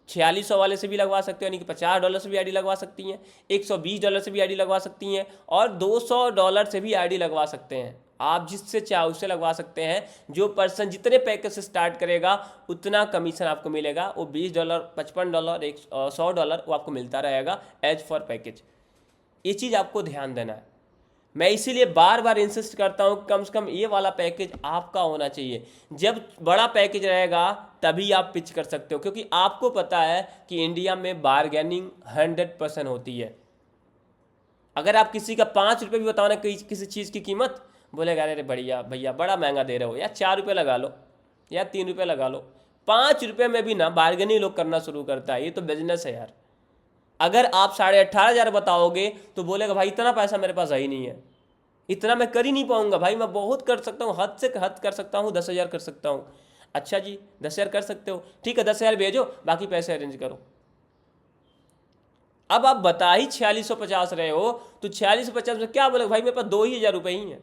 A: 4600 वाले से भी लगवा सकते हो, यानी कि $50 से भी आईडी लगवा सकती हैं, $120 से भी आईडी लगवा सकती हैं और $200 से भी आईडी लगवा सकते हैं। आप जिससे चाहो उससे लगवा सकते हैं। जो पर्सन जितने पैकेज से स्टार्ट करेगा उतना कमीशन आपको मिलेगा। वो $20, $55, $100 वो आपको मिलता रहेगा एज फॉर पैकेज। ये चीज़ आपको ध्यान देना है। मैं इसीलिए बार बार इंसिस्ट करता हूँ कम से कम ये वाला पैकेज आपका होना चाहिए। जब बड़ा पैकेज रहेगा तभी आप पिच कर सकते हो, क्योंकि आपको पता है कि इंडिया में बारगेनिंग 100% होती है। अगर आप किसी का ₹5 भी बताओ ना किसी चीज़ की कीमत, बोलेगा अरे बढ़िया भैया बड़ा महंगा दे रहे हो, या ₹4 लगा लो या ₹3 लगा लो। ₹5 में भी ना बारगेनिंग लोग करना शुरू करता है। ये तो बिजनेस है यार। अगर आप 18,500 बताओगे तो बोलेगा भाई इतना पैसा मेरे पास है ही नहीं है, इतना मैं कर ही नहीं पाऊंगा भाई, मैं बहुत कर सकता हूँ, हद से हद कर सकता हूँ, 10,000 कर सकता हूँ। अच्छा जी 10,000 कर सकते हो, ठीक है 10,000 भेजो, बाकी पैसे अरेंज करो। अब आप बता ही 4650 रहे हो तो 4650 में क्या बोले भाई मेरे पास 2,000 ही हैं,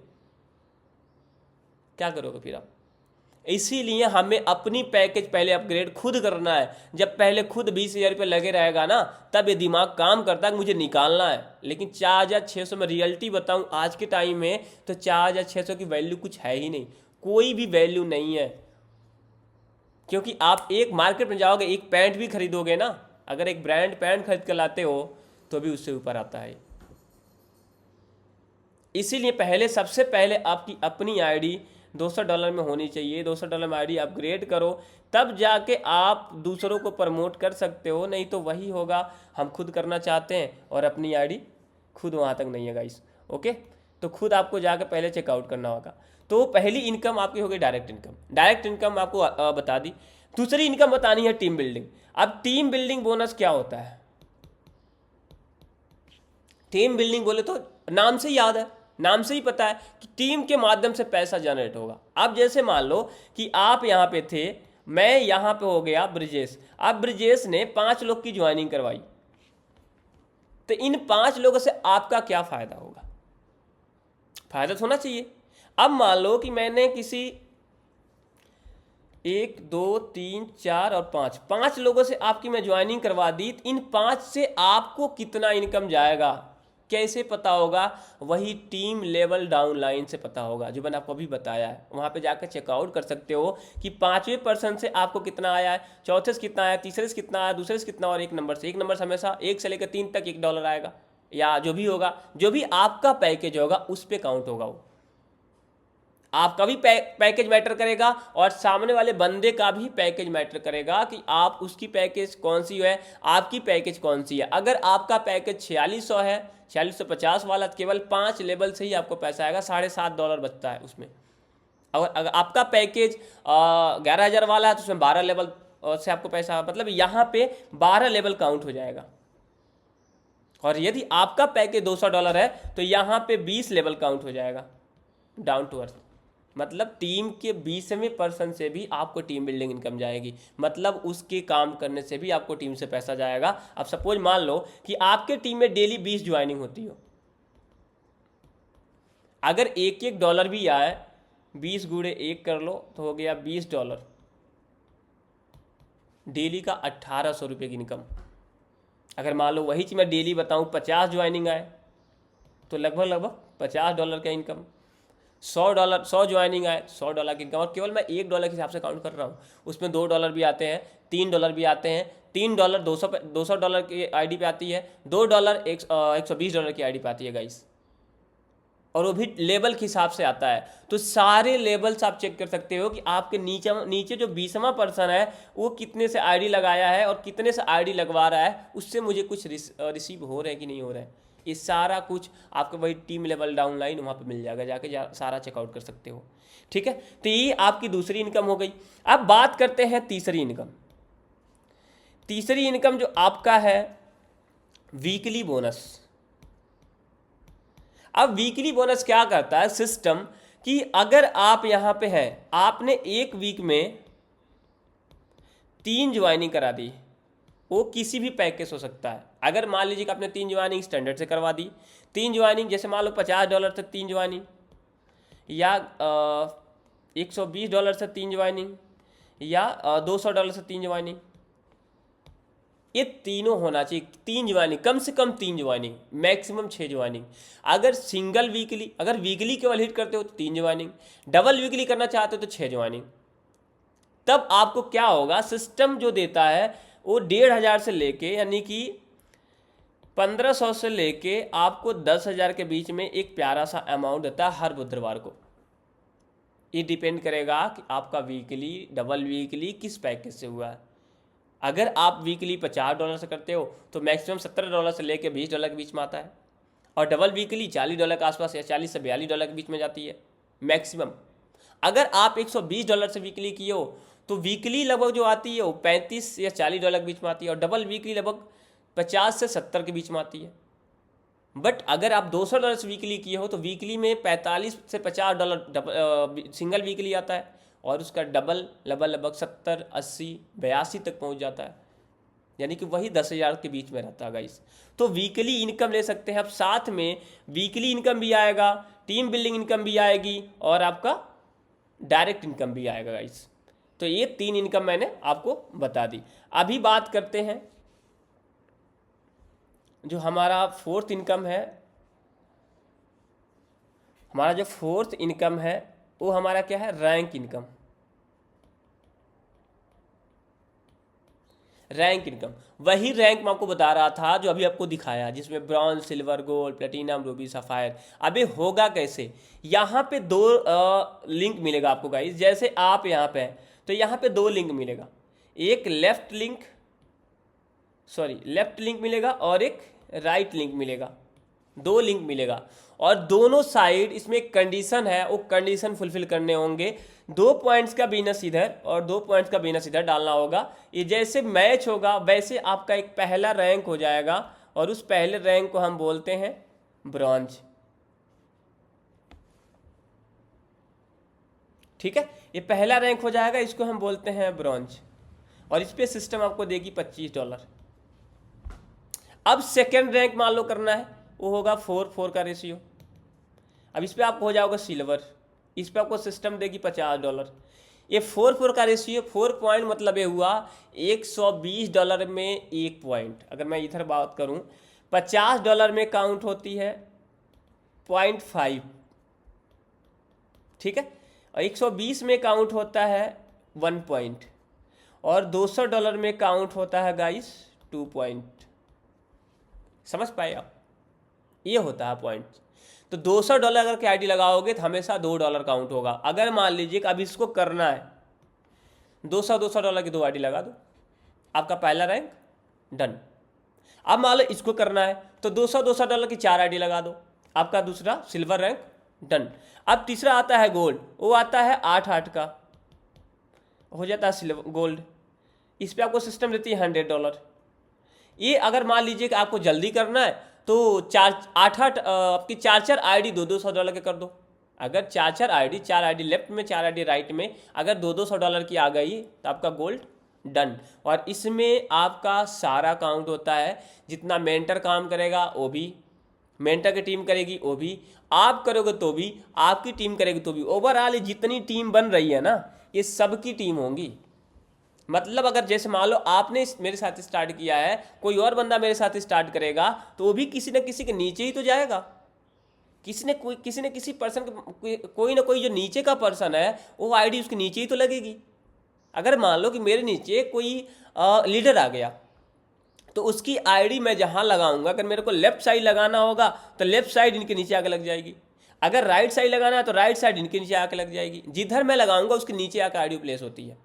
A: क्या करोगे फिर आप? इसीलिए हमें अपनी पैकेज पहले अपग्रेड खुद करना है। जब पहले खुद 20,000 रुपये लगे रहेगा ना तब ये दिमाग काम करता है कि मुझे निकालना है। लेकिन 4,600 में रियलिटी बताऊं आज के टाइम में तो 4,600 की वैल्यू कुछ है ही नहीं, कोई भी वैल्यू नहीं है। क्योंकि आप एक मार्केट में जाओगे एक पैंट भी खरीदोगे ना, अगर एक ब्रांड पैंट खरीद कर लाते हो तो भी उससे ऊपर आता है। इसीलिए पहले सबसे पहले आपकी अपनी आईडी $200 में होनी चाहिए। $200 में आईडी अपग्रेड करो तब जाके आप दूसरों को प्रमोट कर सकते हो। नहीं तो वही होगा हम खुद करना चाहते हैं और अपनी आईडी खुद वहाँ तक नहीं है गाइस। ओके, तो खुद आपको जाकर पहले चेकआउट करना होगा। तो पहली इनकम आपकी हो गई डायरेक्ट इनकम। डायरेक्ट इनकम आपको बता दी। दूसरी इनकम बतानी है टीम बिल्डिंग। अब टीम बिल्डिंग बोनस क्या होता है? टीम बिल्डिंग बोले तो नाम से याद है, नाम से ही पता है कि टीम के माध्यम से पैसा जनरेट होगा। अब जैसे मान लो कि आप यहाँ पे थे, मैं यहाँ पे हो गया ब्रिजेश। अब ब्रिजेश ने 5 लोग की ज्वाइनिंग करवाई, तो इन 5 लोगों से आपका क्या फायदा होगा? फायदा तो होना चाहिए। अब मान लो कि मैंने किसी 1 2 3 4 और 5 लोगों से आपकी मैं ज्वाइनिंग करवा दी। इन 5 से आपको कितना इनकम जाएगा कैसे पता होगा? वही टीम लेवल डाउनलाइन से पता होगा, जो मैंने आपको अभी बताया है। वहाँ पे जाकर चेकआउट कर सकते हो कि 5वें पर्सन से आपको कितना आया है, चौथे से कितना आया, तीसरे से कितना आया, दूसरे से कितना, और एक नंबर से। एक नंबर से हमेशा 1 से लेकर 3 तक $1 आएगा, या जो भी होगा, जो भी आपका पैकेज होगा उस पर काउंट होगा। वो आपका भी पैकेज मैटर करेगा और सामने वाले बंदे का भी पैकेज मैटर करेगा कि आप उसकी पैकेज कौन सी है, आपकी पैकेज कौन सी है। अगर आपका पैकेज 4600 है, 4650 वाला, केवल 5 लेवल से ही आपको पैसा आएगा, $7.5 बचता है उसमें। अगर आपका पैकेज 11,000 वाला है तो उसमें 12 लेवल से आपको पैसा, मतलब यहाँ पे 12 लेवल काउंट हो जाएगा। और यदि आपका पैकेज $200 है तो यहाँ पे 20 लेवल काउंट हो जाएगा डाउन टू अर्थ। मतलब टीम के 20वें पर्सन से भी आपको टीम बिल्डिंग इनकम जाएगी, मतलब उसके काम करने से भी आपको टीम से पैसा जाएगा। अब सपोज मान लो कि आपके टीम में डेली 20 ज्वाइनिंग होती हो, अगर $1 भी आए, 20 गुणे 1 कर लो तो हो गया $20, डेली का 1800 रुपये की इनकम। अगर मान लो वही चीज़ मैं डेली बताऊँ 50 ज्वाइनिंग आए तो लगभग $50 का इनकम। $100 ज्वाइनिंग आए, $100 की इनकम। और केवल मैं $1 के हिसाब से काउंट कर रहा हूँ, उसमें $2 भी आते हैं, $3 भी आते हैं। $3 $200 की आईडी पे आती है, $2 $120 की आईडी पे आती है गाइस, और वो भी लेवल के हिसाब से आता है। तो सारे लेवल्स आप चेक कर सकते हो कि आपके नीचे जो 20वां पर्सन है वो कितने से आईडी लगाया है और कितने से आईडी लगवा रहा है, उससे मुझे कुछ रिसीव हो रहा है कि नहीं हो रहा है। ये सारा कुछ आपको वही टीम लेवल डाउनलाइन वहाँ पे मिल जाएगा, जाके सारा चेकआउट कर सकते हो। ठीक है, तो ये आपकी दूसरी इनकम हो गई। अब बात करते हैं तीसरी इनकम। तीसरी इनकम जो आपका है वीकली बोनस। अब वीकली बोनस क्या करता है सिस्टम, कि अगर आप यहाँ पे हैं, आपने एक वीक में 3 ज्वाइनिंग करा दी, वो किसी भी पैकेज हो सकता है। अगर मान लीजिए कि आपने 3 ज्वाइनिंग स्टैंडर्ड से करवा दी, 3 ज्वाइनिंग जैसे मान लो $50 तक 3 ज्वाइनिंग, या $120 से 3 ज्वाइनिंग, या $200 से 3 ज्वाइनिंग, ये तीनों होना चाहिए। 3 ज्वाइनिंग, कम से कम 3 ज्वाइनिंग, मैक्सिमम 6 ज्वाइनिंग। अगर सिंगल वीकली, अगर वीकली केवल हिट करते हो तो 3 ज्वाइनिंग, डबल वीकली करना चाहते हो तो 6 ज्वाइनिंग। तब आपको क्या होगा, सिस्टम जो देता है वो 1500 से लेके, यानी कि 1500 से लेके आपको 10,000 के बीच में एक प्यारा सा अमाउंट देता है हर बुधवार को। ये डिपेंड करेगा कि आपका वीकली, डबल वीकली किस पैकेज से हुआ है। अगर आप वीकली $50 से करते हो तो मैक्सिमम $17 से लेके $20 के बीच में आता है, और डबल वीकली $40 के आसपास या $40 से $42 के बीच में जाती है मैक्सिमम। अगर आप $120 से वीकली किए हो तो वीकली लगभग जो आती है वो $35 या $40 के बीच में आती है, और डबल वीकली लगभग 50 से 70 के बीच में आती है। बट अगर आप $200 से वीकली किए हो तो वीकली में $45 से $50 सिंगल वीकली आता है, और उसका डबल लगभग 70, 80, 82 तक पहुंच जाता है, यानी कि वही 10,000 के बीच में रहता है गाइस। तो वीकली इनकम ले सकते हैं आप, साथ में वीकली इनकम भी आएगा, टीम बिल्डिंग इनकम भी आएगी, और आपका डायरेक्ट इनकम भी आएगा गाइस। तो ये 3 इनकम मैंने आपको बता दी। अभी बात करते हैं जो हमारा फोर्थ इनकम है। हमारा जो फोर्थ इनकम है वो हमारा क्या है, रैंक इनकम। रैंक इनकम, वही रैंक मैं आपको बता रहा था जो अभी आपको दिखाया, जिसमें bronze, silver, gold, platinum, Ruby, sapphire. अबे होगा कैसे, यहाँ पे 2 लिंक मिलेगा आपको गाइस। जैसे आप यहाँ पे हैं तो यहाँ पे 2 लिंक मिलेगा, एक लेफ्ट लिंक मिलेगा और एक राइट लिंक मिलेगा। 2 लिंक मिलेगा, और दोनों साइड इसमें एक कंडीशन है, वो कंडीशन फुलफिल करने होंगे। 2 पॉइंट्स का बोनस इधर और 2 पॉइंट्स का बोनस इधर डालना होगा। ये जैसे मैच होगा वैसे आपका एक पहला रैंक हो जाएगा, और उस पहले रैंक को हम बोलते हैं ब्रॉन्ज। ठीक है, ये पहला रैंक हो जाएगा, इसको हम बोलते हैं ब्रॉन्ज, और इस पे सिस्टम आपको देगी $25। अब सेकेंड रैंक मान लो करना है, वो होगा 4-4 का रेशियो। अब इस पर आपको हो जाएगा सिल्वर, इस पर आपको सिस्टम देगी $50। ये 4-4 का रेशियो, 4 पॉइंट मतलब ये हुआ $120 में 1 पॉइंट। अगर मैं इधर बात करूं, $50 में काउंट होती है 0.5, ठीक है, और 120 में काउंट होता है 1 पॉइंट, और $200 में काउंट होता है गाइस 2 पॉइंट। समझ पाए आप, ये होता है पॉइंट। तो $200 अगर के आईडी लगाओगे तो हमेशा $2 काउंट होगा। अगर मान लीजिए कि अब इसको करना है, $200 की 2 आईडी लगा दो, आपका पहला रैंक डन। अब मान लो इसको करना है तो $200 की 4 आईडी लगा दो, आपका दूसरा सिल्वर रैंक डन। अब तीसरा आता है गोल्ड, वो आता है 8-8 का, हो जाता है सिल्वर गोल्ड। इस पर आपको सिस्टम देती है $100। ये अगर मान लीजिए कि आपको जल्दी करना है तो 8-8 आपकी 4-4 आईडी $200 के कर दो। अगर 4-4 आईडी, 4 आईडी लेफ्ट में, 4 आईडी राइट में, अगर $200 की आ गई तो आपका गोल्ड डन। और इसमें आपका सारा काउंट होता है, जितना मेंटर काम करेगा वो भी, मेंटर की टीम करेगी वो भी, आप करोगे तो भी, आपकी टीम करेगी तो भी, ओवरऑल जितनी टीम बन रही है ना, ये सबकी टीम होंगी। मतलब अगर जैसे मान लो आपने मेरे साथ स्टार्ट किया है, कोई और बंदा मेरे साथ स्टार्ट करेगा तो वो भी किसी न किसी के नीचे ही तो जाएगा। किसी न किसी पर्सन, कोई ना कोई जो नीचे का पर्सन है वो आईडी उसके नीचे ही तो लगेगी। अगर मान लो कि मेरे नीचे कोई लीडर आ गया तो उसकी आईडी मैं जहाँ लगाऊंगा, अगर मेरे को लेफ्ट साइड लगाना होगा तो लेफ्ट साइड इनके नीचे आके लग जाएगी, अगर राइट साइड लगाना है तो राइट साइड इनके नीचे आके लग जाएगी। जिधर मैं लगाऊंगा उसके नीचे आकर आईडी प्लेस होती है,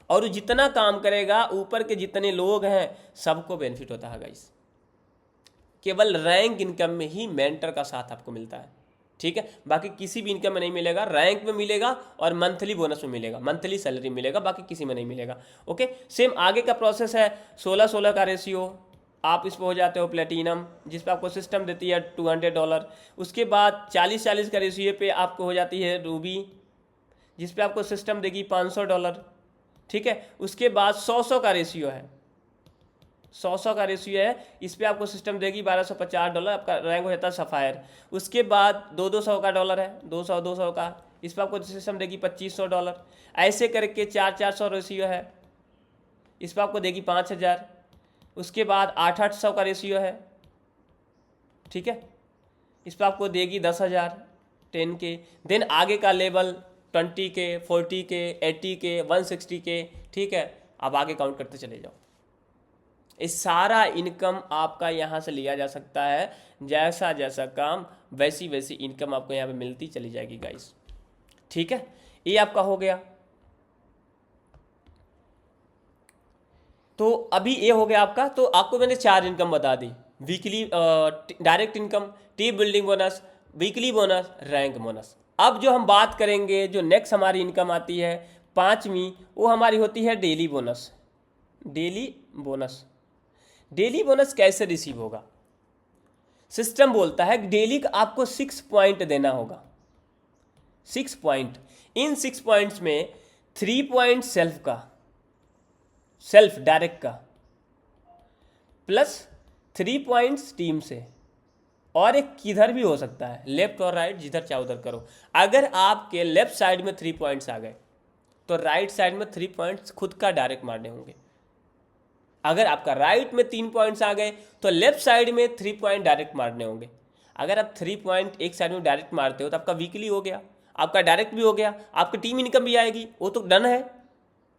A: और जितना काम करेगा ऊपर के जितने लोग हैं सबको बेनिफिट होता है गाइस। केवल रैंक इनकम में ही मेंटर का साथ आपको मिलता है, ठीक है, बाकी किसी भी इनकम में नहीं मिलेगा। रैंक में मिलेगा और मंथली बोनस में मिलेगा, मंथली सैलरी मिलेगा, बाकी किसी में नहीं मिलेगा। ओके, सेम आगे का प्रोसेस है 16-16 का रेशियो, आप इस पर हो जाते हो प्लेटिनम, जिस पर आपको सिस्टम देती है $200। उसके बाद 40-40 का रेशियो पे आपको हो जाती है रूबी, जिस पे आपको सिस्टम देगी $500। ठीक है, उसके बाद 100-100 का रेशियो है, 100-100 का रेशियो है, इस पे आपको सिस्टम देगी $1250, आपका रैंक हो जाता है सफ़ायर। उसके बाद 200-200 का डॉलर है, 200-200 का, इस पर आपको सिस्टम देगी $2500। ऐसे करके 400-400 रेशियो है, इस पर आपको देगी 5000। उसके बाद 800-800 का रेशियो है, ठीक है, इस पर आपको देगी 10,000 10 के। देन आगे का लेवल 20 के, 40 के, 80 के, 160 के, ठीक है, आप आगे काउंट करते चले जाओ। इस सारा इनकम आपका यहाँ से लिया जा सकता है, जैसा जैसा काम वैसी वैसी इनकम आपको यहाँ पे मिलती चली जाएगी गाइस। ठीक है, ये आपका हो गया। तो अभी ये हो गया आपका। तो आपको मैंने 4 इनकम बता दी, weekly direct income, team building bonus, weekly bonus, rank bonus. अब जो हम बात करेंगे, जो नेक्स्ट हमारी इनकम आती है 5वीं, वो हमारी होती है daily bonus. Daily bonus, daily bonus कैसे रिसीव होगा? सिस्टम बोलता है डेली का आपको 6 पॉइंट देना होगा, 6 पॉइंट। इन 6 पॉइंट्स में 3 पॉइंट सेल्फ का, सेल्फ डायरेक्ट का, प्लस 3 पॉइंट्स टीम से, और एक किधर भी हो सकता है, लेफ्ट और राइट, जिधर चाहे उधर करो। अगर आपके लेफ्ट साइड में 3 पॉइंट्स आ गए तो राइट साइड में 3 पॉइंट्स खुद का डायरेक्ट मारने होंगे। अगर आपका राइट में 3 पॉइंट्स आ गए तो लेफ्ट साइड में 3 पॉइंट डायरेक्ट मारने होंगे। अगर आप 3 पॉइंट एक साइड में डायरेक्ट मारते हो तो आपका वीकली हो गया, आपका डायरेक्ट भी हो गया, आपकी टीम इनकम भी आएगी, वो तो डन है।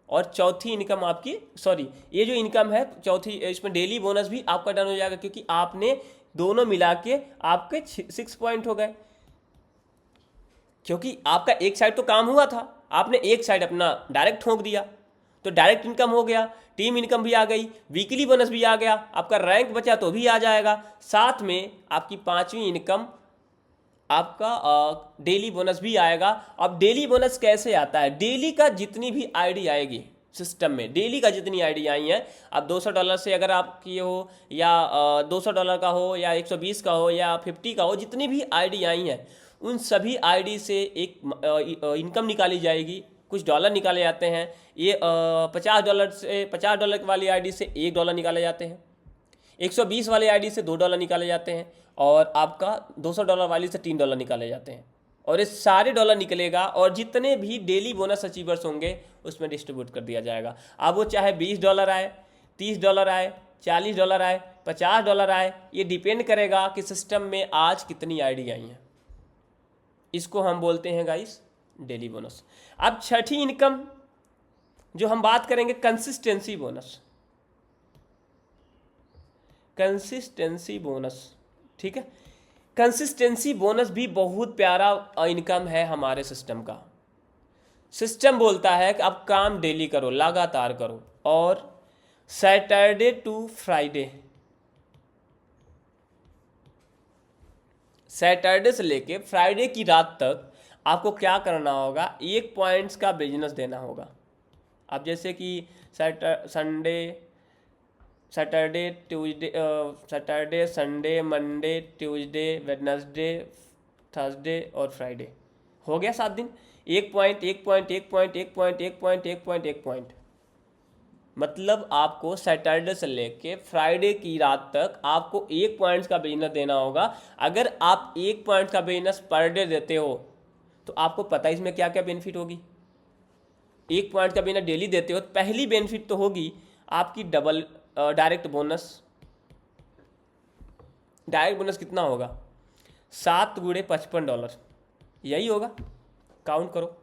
A: और चौथी इनकम आपकी, सॉरी, ये जो इनकम है चौथी, इसमें डेली बोनस भी आपका डन हो जाएगा, क्योंकि आपने दोनों मिला के आपके 6 पॉइंट हो गए। क्योंकि आपका एक साइड तो काम हुआ था, आपने एक साइड अपना डायरेक्ट ठोक दिया, तो डायरेक्ट इनकम हो गया, टीम इनकम भी आ गई, वीकली बोनस भी आ गया, आपका रैंक बचा तो भी आ जाएगा, साथ में आपकी 5वीं इनकम, आपका डेली बोनस भी आएगा। अब डेली बोनस कैसे आता है? डेली का जितनी भी आईडी आएगी सिस्टम में, डेली का जितनी आईडी आई हैं, अब $200 से अगर आप किए हो, या $200 का हो, या 120 का हो, या 50 का हो, जितनी भी आईडी आई हैं उन सभी आईडी से एक इनकम निकाली जाएगी, कुछ डॉलर निकाले जाते हैं। ये $50 से, $50 वाली आईडी से $1 निकाले जाते हैं, 120 वाले आईडी से $2 निकाले जाते हैं, और आपका $200 वाली से $3 निकाले जाते हैं। और ये सारे डॉलर निकलेगा, और जितने भी डेली बोनस अचीवर्स होंगे उसमें डिस्ट्रीब्यूट कर दिया जाएगा। अब वो चाहे $20 आए, $30 आए, $40 आए, $50 आए, ये डिपेंड करेगा कि सिस्टम में आज कितनी आईडी आई हैं। इसको हम बोलते हैं गाइस डेली बोनस। अब छठी इनकम जो हम बात करेंगे, कंसिस्टेंसी बोनस, कंसिस्टेंसी बोनस। ठीक है, कंसिस्टेंसी बोनस भी बहुत प्यारा इनकम है हमारे सिस्टम का। सिस्टम बोलता है कि आप काम डेली करो, लगातार करो, और सैटरडे टू फ्राइडे, सैटरडे से लेके फ्राइडे की रात तक आपको क्या करना होगा, 1 पॉइंट्स का बिजनेस देना होगा। अब जैसे कि Sunday, Saturday, Tuesday, Saturday, Sunday, Monday, Tuesday, Wednesday, Thursday और फ्राइडे, हो गया 7 दिन। 1 point, 1 point, 1 point, 1 point, 1 point, 1 point, 1 point. मतलब आपको सैटरडे से लेके फ्राइडे की रात तक आपको 1 पॉइंट्स का बिजनेस देना होगा। अगर आप 1 पॉइंट का बिजनेस पर डे देते हो तो आपको पता है इसमें क्या क्या बेनिफिट होगी। 1 पॉइंट का बिजनेस डेली देते हो तो पहली बेनिफिट तो होगी आपकी double direct bonus. Direct bonus कितना होगा? 7 × $55, यही होगा, काउंट करो,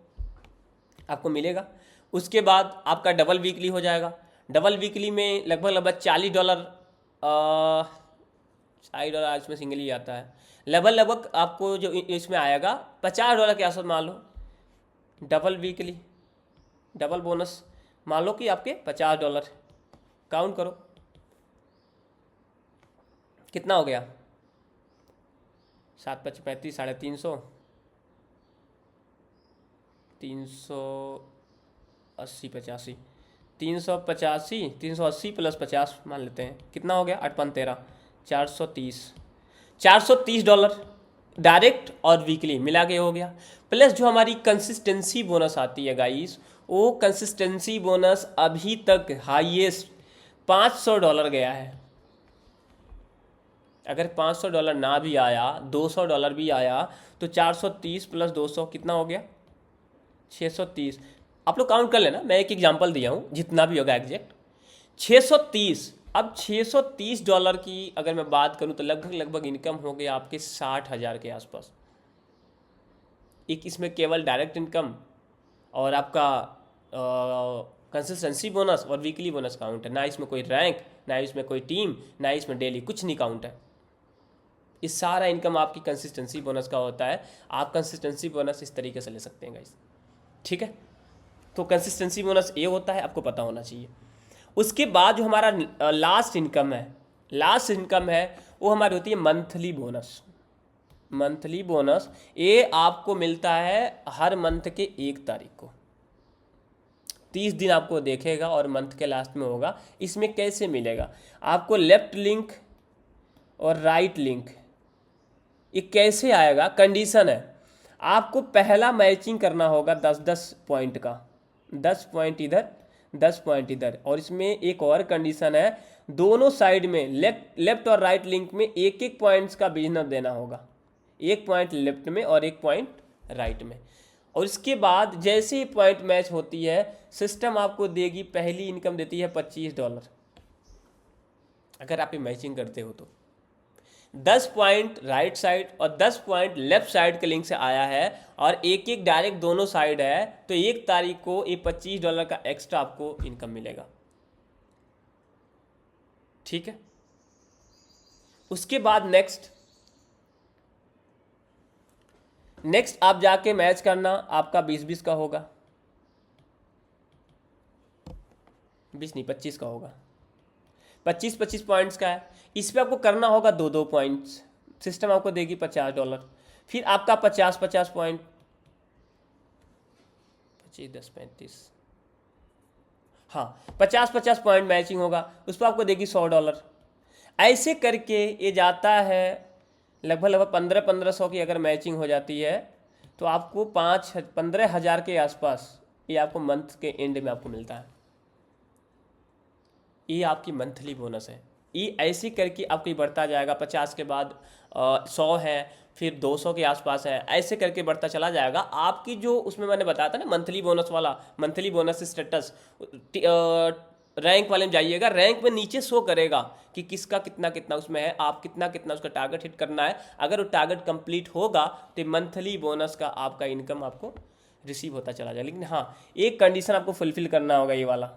A: आपको मिलेगा। उसके बाद आपका डबल वीकली हो जाएगा। डबल वीकली में लगभग $40, $40 इसमें सिंगल ही आता है, लगभग आपको जो इसमें आएगा $50 के आसपास मान लो। डबल वीकली, डबल बोनस मान लो कि आपके $50, काउंट करो कितना हो गया, 7 × 5 = 35, 350, 380, 85, 385, 380 प्लस 50 मान लेते हैं, कितना हो गया, 8×13, 430 डॉलर डायरेक्ट और वीकली मिला के हो गया। प्लस जो हमारी कंसिस्टेंसी बोनस आती है गाइस, वो कंसिस्टेंसी बोनस अभी तक हाईएस्ट $500 गया है। अगर $500 ना भी आया, $200 भी आया, तो 430 प्लस 200 कितना हो गया, 630। आप लोग काउंट कर लेना, मैं एक एग्जांपल दिया हूँ, जितना भी होगा एग्जैक्ट 630। अब $630 की अगर मैं बात करूँ तो लगभग इनकम हो गई आपके 60,000 के आसपास। एक इसमें केवल डायरेक्ट इनकम और आपका कंसिस्टेंसी बोनस और वीकली बोनस काउंट है, ना इसमें कोई रैंक, ना इसमें कोई टीम, ना इसमें डेली, कुछ नहीं काउंट है। इस सारा इनकम आपकी कंसिस्टेंसी बोनस का होता है। आप कंसिस्टेंसी बोनस इस तरीके से ले सकते हैं गाइस, ठीक है। तो कंसिस्टेंसी बोनस ये होता है, आपको पता होना चाहिए। उसके बाद जो हमारा लास्ट इनकम है वो हमारी होती है मंथली बोनस। मंथली बोनस ये आपको मिलता है हर मंथ के 1 तारीख को। 30 दिन आपको देखेगा और मंथ के लास्ट में होगा। इसमें कैसे मिलेगा आपको, लेफ्ट लिंक और राइट लिंक, ये कैसे आएगा, कंडीशन है आपको पहला मैचिंग करना होगा 10-10 पॉइंट का, 10 पॉइंट इधर 10 पॉइंट इधर। और इसमें एक और कंडीशन है, दोनों साइड में लेफ्ट और राइट लिंक में 1-1 पॉइंट्स का बिजनेस देना होगा, 1 पॉइंट लेफ्ट में और 1 पॉइंट राइट में। और इसके बाद जैसे ही पॉइंट मैच होती है, सिस्टम आपको देगी, पहली इनकम देती है $25 अगर आप ये मैचिंग करते हो तो। 10 पॉइंट राइट साइड और 10 पॉइंट लेफ्ट साइड के लिंक से आया है और 1-1 डायरेक्ट दोनों साइड है, तो 1 तारीख को ये $25 का एक्स्ट्रा आपको इनकम मिलेगा, ठीक है। उसके बाद नेक्स्ट आप जाके मैच करना, आपका 20-20 का होगा, 20 नहीं 25 का होगा, 25-25 पॉइंट्स का है। इस पर आपको करना होगा 2-2 पॉइंट्स, सिस्टम आपको देगी $50। फिर आपका 50-50 पॉइंट, 25, 10, 35, हाँ 50-50 पॉइंट मैचिंग होगा, उस पर आपको देगी $100। ऐसे करके ये जाता है लगभग 1500 की अगर मैचिंग हो जाती है तो आपको 15,000 के आसपास ये आपको मंथ के एंड में आपको मिलता है। ये आपकी मंथली बोनस है। ये ऐसे करके आपको बढ़ता जाएगा, 50 के बाद 100 है, फिर 200 के आसपास है, ऐसे करके बढ़ता चला जाएगा। आपकी जो उसमें मैंने बताया था ना मंथली बोनस वाला, मंथली बोनस स्टेटस रैंक वाले में जाइएगा, रैंक में नीचे शो करेगा कि किसका कितना कितना उसमें है, आप कितना कितना उसका टारगेट हिट करना है। अगर वो टारगेट कंप्लीट होगा तो मंथली बोनस का आपका इनकम आपको रिसीव होता चला जाएगा। लेकिन हाँ, एक कंडीशन आपको फुलफिल करना होगा, ये वाला,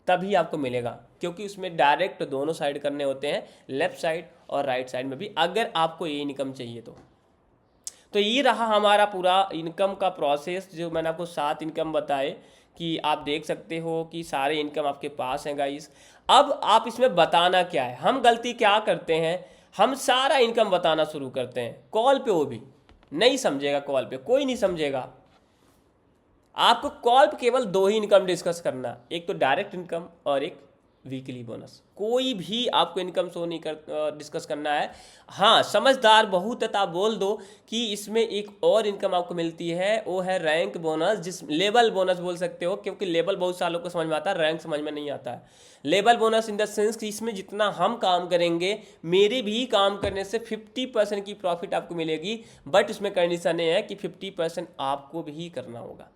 A: तभी आपको मिलेगा, क्योंकि उसमें डायरेक्ट दोनों साइड करने होते हैं, लेफ्ट साइड और राइट साइड में भी, अगर आपको ये इनकम चाहिए तो ये रहा हमारा पूरा इनकम का प्रोसेस, जो मैंने आपको 7 इनकम बताए कि आप देख सकते हो कि सारे इनकम आपके पास हैं गाइस। अब आप इसमें बताना क्या है, हम गलती क्या करते हैं, हम सारा इनकम बताना शुरू करते हैं कॉल पे, वो भी नहीं समझेगा, कॉल पे कोई नहीं समझेगा। आपको कॉल पे केवल 2 ही इनकम डिस्कस करना, एक तो डायरेक्ट इनकम और एक वीकली बोनस। कोई भी आपको इनकम शो नहीं डिस्कस करना है। हाँ, समझदार बहुत है तो आप बोल दो कि इसमें एक और इनकम आपको मिलती है, वो है रैंक बोनस, जिस लेवल बोनस बोल सकते हो, क्योंकि लेवल बहुत सालों को समझ में आता है, रैंक समझ में नहीं आता है। Level bonus in the sense कि इसमें जितना हम काम करेंगे, मेरे भी काम करने से 50% की प्रॉफिट आपको मिलेगी, बट उसमें कंडीशन ये है कि 50% आपको भी करना होगा।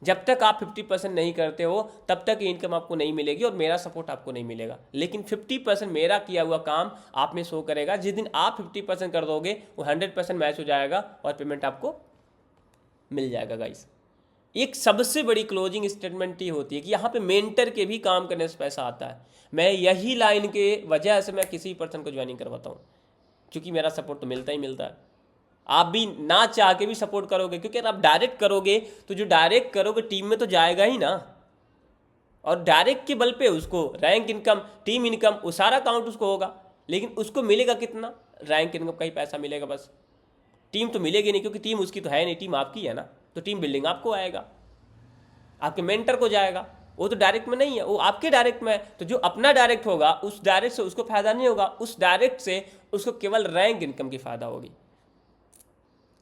A: जब तक आप 50% नहीं करते हो तब तक इनकम आपको नहीं मिलेगी और मेरा सपोर्ट आपको नहीं मिलेगा। लेकिन 50% मेरा किया हुआ काम आप में शो करेगा। जिस दिन आप 50% कर दोगे वो 100% मैच हो जाएगा और पेमेंट आपको मिल जाएगा गाइस। एक सबसे बड़ी क्लोजिंग स्टेटमेंट ये होती है कि यहाँ पे मेंटर के भी काम करने से पैसा आता है। मैं यही लाइन के वजह से मैं किसी पर्सन को ज्वाइनिंग करवाता हूँ, क्योंकि मेरा सपोर्ट तो मिलता ही मिलता है। आप भी ना चाह के भी सपोर्ट करोगे, क्योंकि अगर आप डायरेक्ट करोगे तो जो डायरेक्ट करोगे टीम में तो जाएगा ही ना, और डायरेक्ट के बल पे उसको रैंक इनकम, टीम इनकम, वो सारा काउंट उसको होगा। लेकिन उसको मिलेगा कितना, रैंक इनकम का ही पैसा मिलेगा बस। टीम तो मिलेगी नहीं, क्योंकि टीम उसकी तो है नहीं, टीम आपकी है ना, तो टीम बिल्डिंग आपको आएगा, आपके मेंटर को जाएगा। वो तो डायरेक्ट में नहीं है, वो आपके डायरेक्ट में है। तो जो अपना डायरेक्ट होगा उस डायरेक्ट से उसको फायदा नहीं होगा, उस डायरेक्ट से उसको केवल रैंक इनकम की फायदा होगी।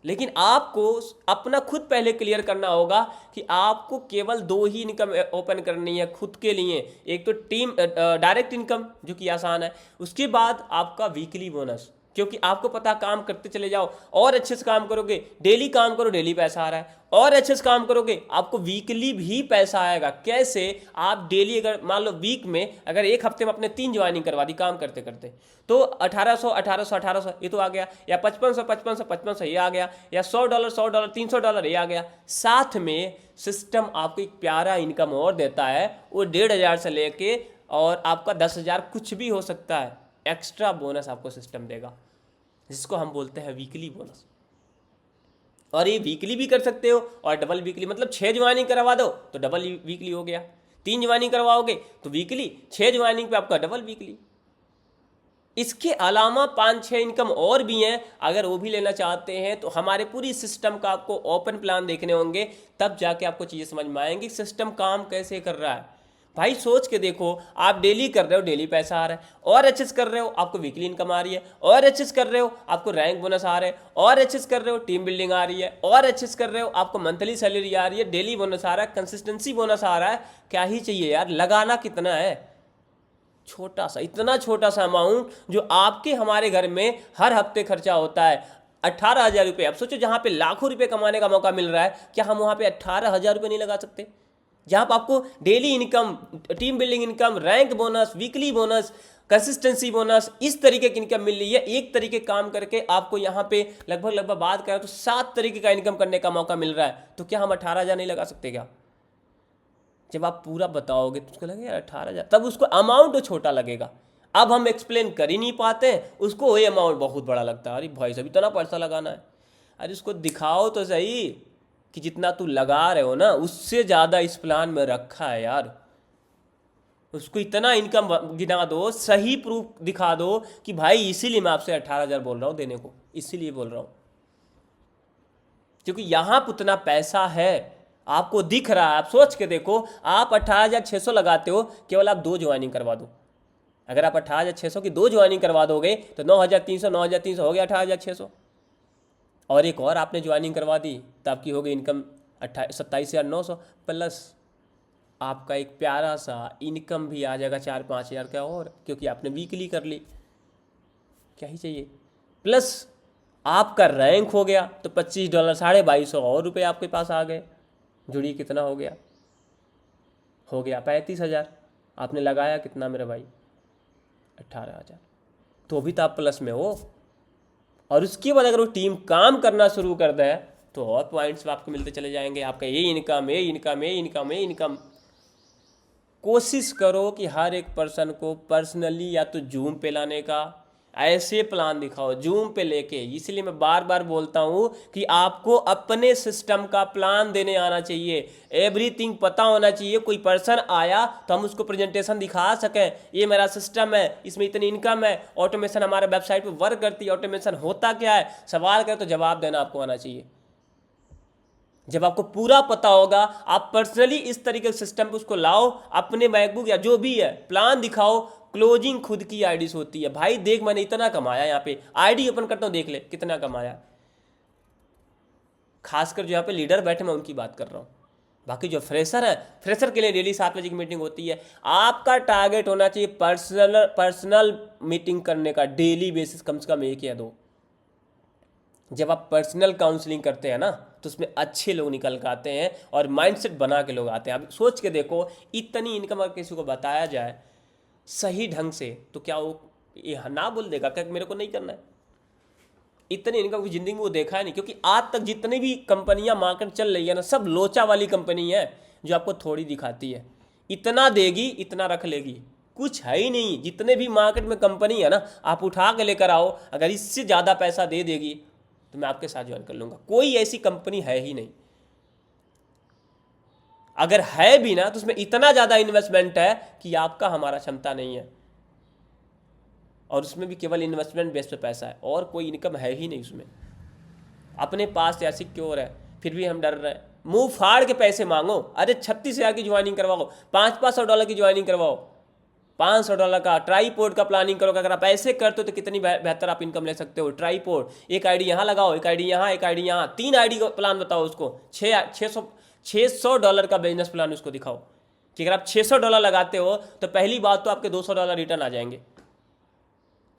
A: लेकिन आपको अपना खुद पहले क्लियर करना होगा कि आपको केवल 2 ही इनकम ओपन करनी है खुद के लिए। एक तो टीम डायरेक्ट इनकम जो कि आसान है, उसके बाद आपका वीकली बोनस, क्योंकि आपको पता काम करते चले जाओ और अच्छे से काम करोगे, डेली काम करो डेली पैसा आ रहा है, और अच्छे से काम करोगे आपको वीकली भी पैसा आएगा। कैसे? आप डेली अगर मान लो वीक में अगर एक हफ्ते में अपने 3 ज्वाइनिंग करवा दी काम करते करते, तो 1800 1800 1800 ये तो आ गया, या 5500 5500 5500 ये आ गया, या $100 $100 $300 ये आ गया। साथ में सिस्टम आपको एक प्यारा इनकम और देता है, वो 1500 से लेके और आपका 10,000 कुछ भी हो सकता है, एक्स्ट्रा बोनस आपको सिस्टम देगा, जिसको हम बोलते हैं वीकली बोनस। और ये वीकली भी कर सकते हो और डबल वीकली, मतलब 6 ज्वाइनिंग करवा दो तो डबल वीकली हो गया, 3 ज्वाइनिंग करवाओगे तो वीकली, 6 ज्वाइनिंग पे आपका डबल वीकली। इसके अलावा 5-6 इनकम और भी हैं, अगर वो भी लेना चाहते हैं तो हमारे पूरी सिस्टम का आपको ओपन प्लान देखने होंगे, तब जाके आपको चीज़ें समझ में आएंगी सिस्टम काम कैसे कर रहा है। भाई सोच के देखो, आप डेली कर रहे हो डेली पैसा आ रहा है, और अच्छे से कर रहे हो आपको वीकली इनकम आ रही है, और अच्छे से कर रहे हो आपको रैंक बोनस आ रहा है, और अच्छे से कर रहे हो टीम बिल्डिंग आ रही है, और अच्छे से कर रहे हो आपको मंथली सैलरी आ रही है, डेली बोनस आ रहा है, कंसिस्टेंसी बोनस आ रहा है। क्या ही चाहिए यार, लगाना कितना है, छोटा सा, इतना छोटा सा अमाउंट जो आपके हमारे घर में हर हफ्ते खर्चा होता है 18,000 रुपये। अब सोचो जहाँ पे लाखों रुपए कमाने का मौका मिल रहा है, क्या हम वहाँ पे 18,000 रुपये नहीं लगा सकते? जहाँ पर आपको daily income, team building income, rank bonus, weekly bonus, consistency bonus, इस तरीके की इनकम मिल रही है। एक तरीके काम करके आपको यहाँ पे लगभग बात करें तो 7 तरीके का इनकम करने का मौका मिल रहा है। तो क्या हम 18,000 नहीं लगा सकते क्या? जब आप पूरा बताओगे तो उसको लगेगा 18,000, तब उसको अमाउंट तो छोटा लगेगा। अब हम एक्सप्लेन कर ही नहीं पाते हैं, उसको वही अमाउंट बहुत बड़ा लगता है। अरे भाई साहब इतना पैसा लगाना है, अरे उसको दिखाओ तो सही कि जितना तू लगा रहे हो ना उससे ज़्यादा इस प्लान में रखा है यार। उसको इतना इनकम गिना दो, सही प्रूफ दिखा दो कि भाई इसीलिए मैं आपसे 18,000 बोल रहा हूँ देने को, इसीलिए बोल रहा हूँ क्योंकि यहाँ पर उतना पैसा है, आपको दिख रहा है। आप सोच के देखो, आप 18,600 लगाते हो, केवल आप 2 ज्वाइनिंग करवा दो। अगर आप 18,600 की 2 ज्वाइनिंग करवा दोगे तो 9,300 हो गया 18,600, और एक और आपने ज्वाइनिंग करवा दी तो आपकी हो गई इनकम 27,900, प्लस आपका एक प्यारा सा इनकम भी आ जाएगा 4-5 हज़ार का और, क्योंकि आपने वीकली कर ली। क्या ही चाहिए? प्लस आपका रैंक हो गया तो $25 $2,250 और रुपये आपके पास आ गए। जुड़ी कितना हो गया? हो गया 35,000। आपने लगाया कितना मेरे भाई? 18,000। तो भी तो आप प्लस में हो। और उसके बाद अगर वो टीम काम करना शुरू कर दे तो और पॉइंट्स आपको मिलते चले जाएंगे। आपका ये इनकम, ये इनकम, ये इनकम, ये इनकम। कोशिश करो कि हर एक पर्सन को पर्सनली या तो जूम पे लाने का, ऐसे प्लान दिखाओ जूम पे लेके। इसलिए मैं बार बार बोलता हूँ कि आपको अपने सिस्टम का प्लान देने आना चाहिए, एवरीथिंग पता होना चाहिए। कोई पर्सन आया तो हम उसको प्रेजेंटेशन दिखा सकें, ये मेरा सिस्टम है, इसमें इतनी इनकम है, ऑटोमेशन हमारे वेबसाइट पे वर्क करती है, ऑटोमेशन होता क्या है, सवाल करे तो जवाब देना आपको आना चाहिए। जब आपको पूरा पता होगा, आप पर्सनली इस तरीके के सिस्टम पे उसको लाओ, अपने मैकबुक या जो भी है प्लान दिखाओ। क्लोजिंग खुद की आईडी से होती है। भाई देख मैंने इतना कमाया, यहाँ पे आईडी ओपन करता हूँ, देख ले कितना कमाया। खासकर जो यहाँ पे लीडर बैठे मैं उनकी बात कर रहा हूँ। बाकी जो फ्रेशर है, फ्रेशर के लिए डेली 7 बजे की मीटिंग होती है। आपका टारगेट होना चाहिए पर्सनल मीटिंग करने का, डेली बेसिस कम से कम 1 या 2। जब आप पर्सनल काउंसलिंग करते हैं ना तो उसमें अच्छे लोग निकल के आते हैं और माइंडसेट बना के लोग आते हैं। आप सोच के देखो, इतनी इनकम अगर किसी को बताया जाए सही ढंग से तो क्या वो ये ना बोल देगा क्या मेरे को नहीं करना है? इतनी इनकम की ज़िंदगी में वो देखा है नहीं, क्योंकि आज तक जितनी भी कंपनियां मार्केट चल रही है ना, सब लोचा वाली कंपनी है जो आपको थोड़ी दिखाती है, इतना देगी इतना रख लेगी, कुछ है ही नहीं। जितने भी मार्केट में कंपनी है ना, आप उठा के लेकर आओ, अगर इससे ज़्यादा पैसा दे देगी तो मैं आपके साथ ज्वाइन कर लूँगा। कोई ऐसी कंपनी है ही नहीं। अगर है भी ना तो उसमें इतना ज़्यादा इन्वेस्टमेंट है कि आपका हमारा क्षमता नहीं है, और उसमें भी केवल इन्वेस्टमेंट बेस पे पैसा है और कोई इनकम है ही नहीं उसमें। अपने पास या सिक्योर है, फिर भी हम डर रहे हैं। मुंह फाड़ के पैसे मांगो। अरे 36,000 की ज्वाइनिंग करवाओ, $500 की ज्वाइनिंग करवाओ, $500 का ट्राईपोड का प्लानिंग करो। अगर आप ऐसे करते हो तो कितनी बेहतर आप इनकम ले सकते हो। ट्राईपोड, एक आईडी यहाँ लगाओ, एक आईडी यहाँ, एक आईडी यहाँ, 3 आईडी का प्लान बताओ उसको। $600 का बिजनेस प्लान उसको दिखाओ कि अगर आप $600 लगाते हो तो पहली बात तो आपके $200 रिटर्न आ जाएंगे।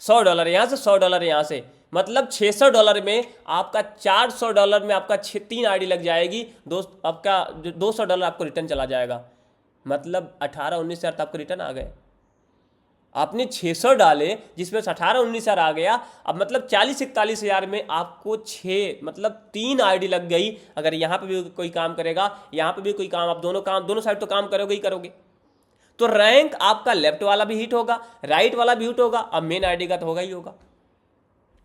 A: $100 यहाँ से, $100 यहाँ से, मतलब $600 में आपका $400 में आपका 3 आईडी लग जाएगी। आपका $200 आपको रिटर्न चला जाएगा, मतलब 18-19 हज़ार तो आपको रिटर्न आ गए। आपने 600 डाले जिसमें से 18-19 हज़ार आ गया, अब मतलब 40-41 हज़ार में आपको मतलब 3 आईडी लग गई। अगर यहाँ पे भी कोई काम करेगा, यहाँ पे भी कोई काम, आप दोनों साइड तो काम करोगे ही करोगे, तो रैंक आपका लेफ्ट वाला भी हिट होगा, राइट वाला भी हिट होगा, अब मेन आईडी का तो होगा ही होगा।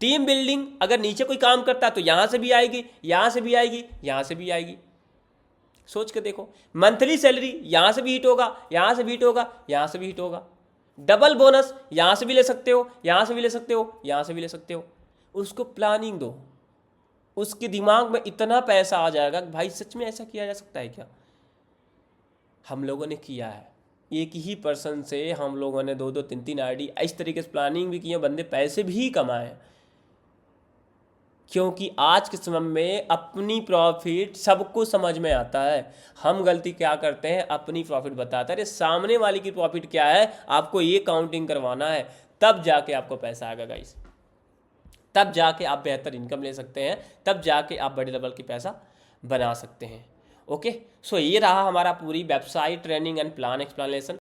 A: टीम बिल्डिंग, अगर नीचे कोई काम करता है तो यहाँ से भी आएगी, यहाँ से भी आएगी, यहाँ से भी आएगी। सोच के देखो, मंथली सैलरी यहाँ से भी हिट होगा, यहाँ से भी हिट होगा, यहाँ से भी हिट होगा। डबल बोनस यहाँ से भी ले सकते हो, यहाँ से भी ले सकते हो, यहाँ से भी ले सकते हो। उसको प्लानिंग दो, उसके दिमाग में इतना पैसा आ जाएगा कि भाई सच में ऐसा किया जा सकता है क्या। हम लोगों ने किया है, एक ही पर्सन से हम लोगों ने 2-2, 3-3 आईडी इस तरीके से प्लानिंग भी की है, बंदे पैसे भी कमाए। क्योंकि आज के समय में अपनी प्रॉफिट सबको समझ में आता है। हम गलती क्या करते हैं, अपनी प्रॉफिट बताते हैं, अरे सामने वाले की प्रॉफिट क्या है आपको ये काउंटिंग करवाना है, तब जाके आपको पैसा आएगा गाइस, तब जाके आप बेहतर इनकम ले सकते हैं, तब जाके आप बड़े लेवल की पैसा बना सकते हैं। ओके, सो ये रहा हमारा पूरी website training and plan explanation.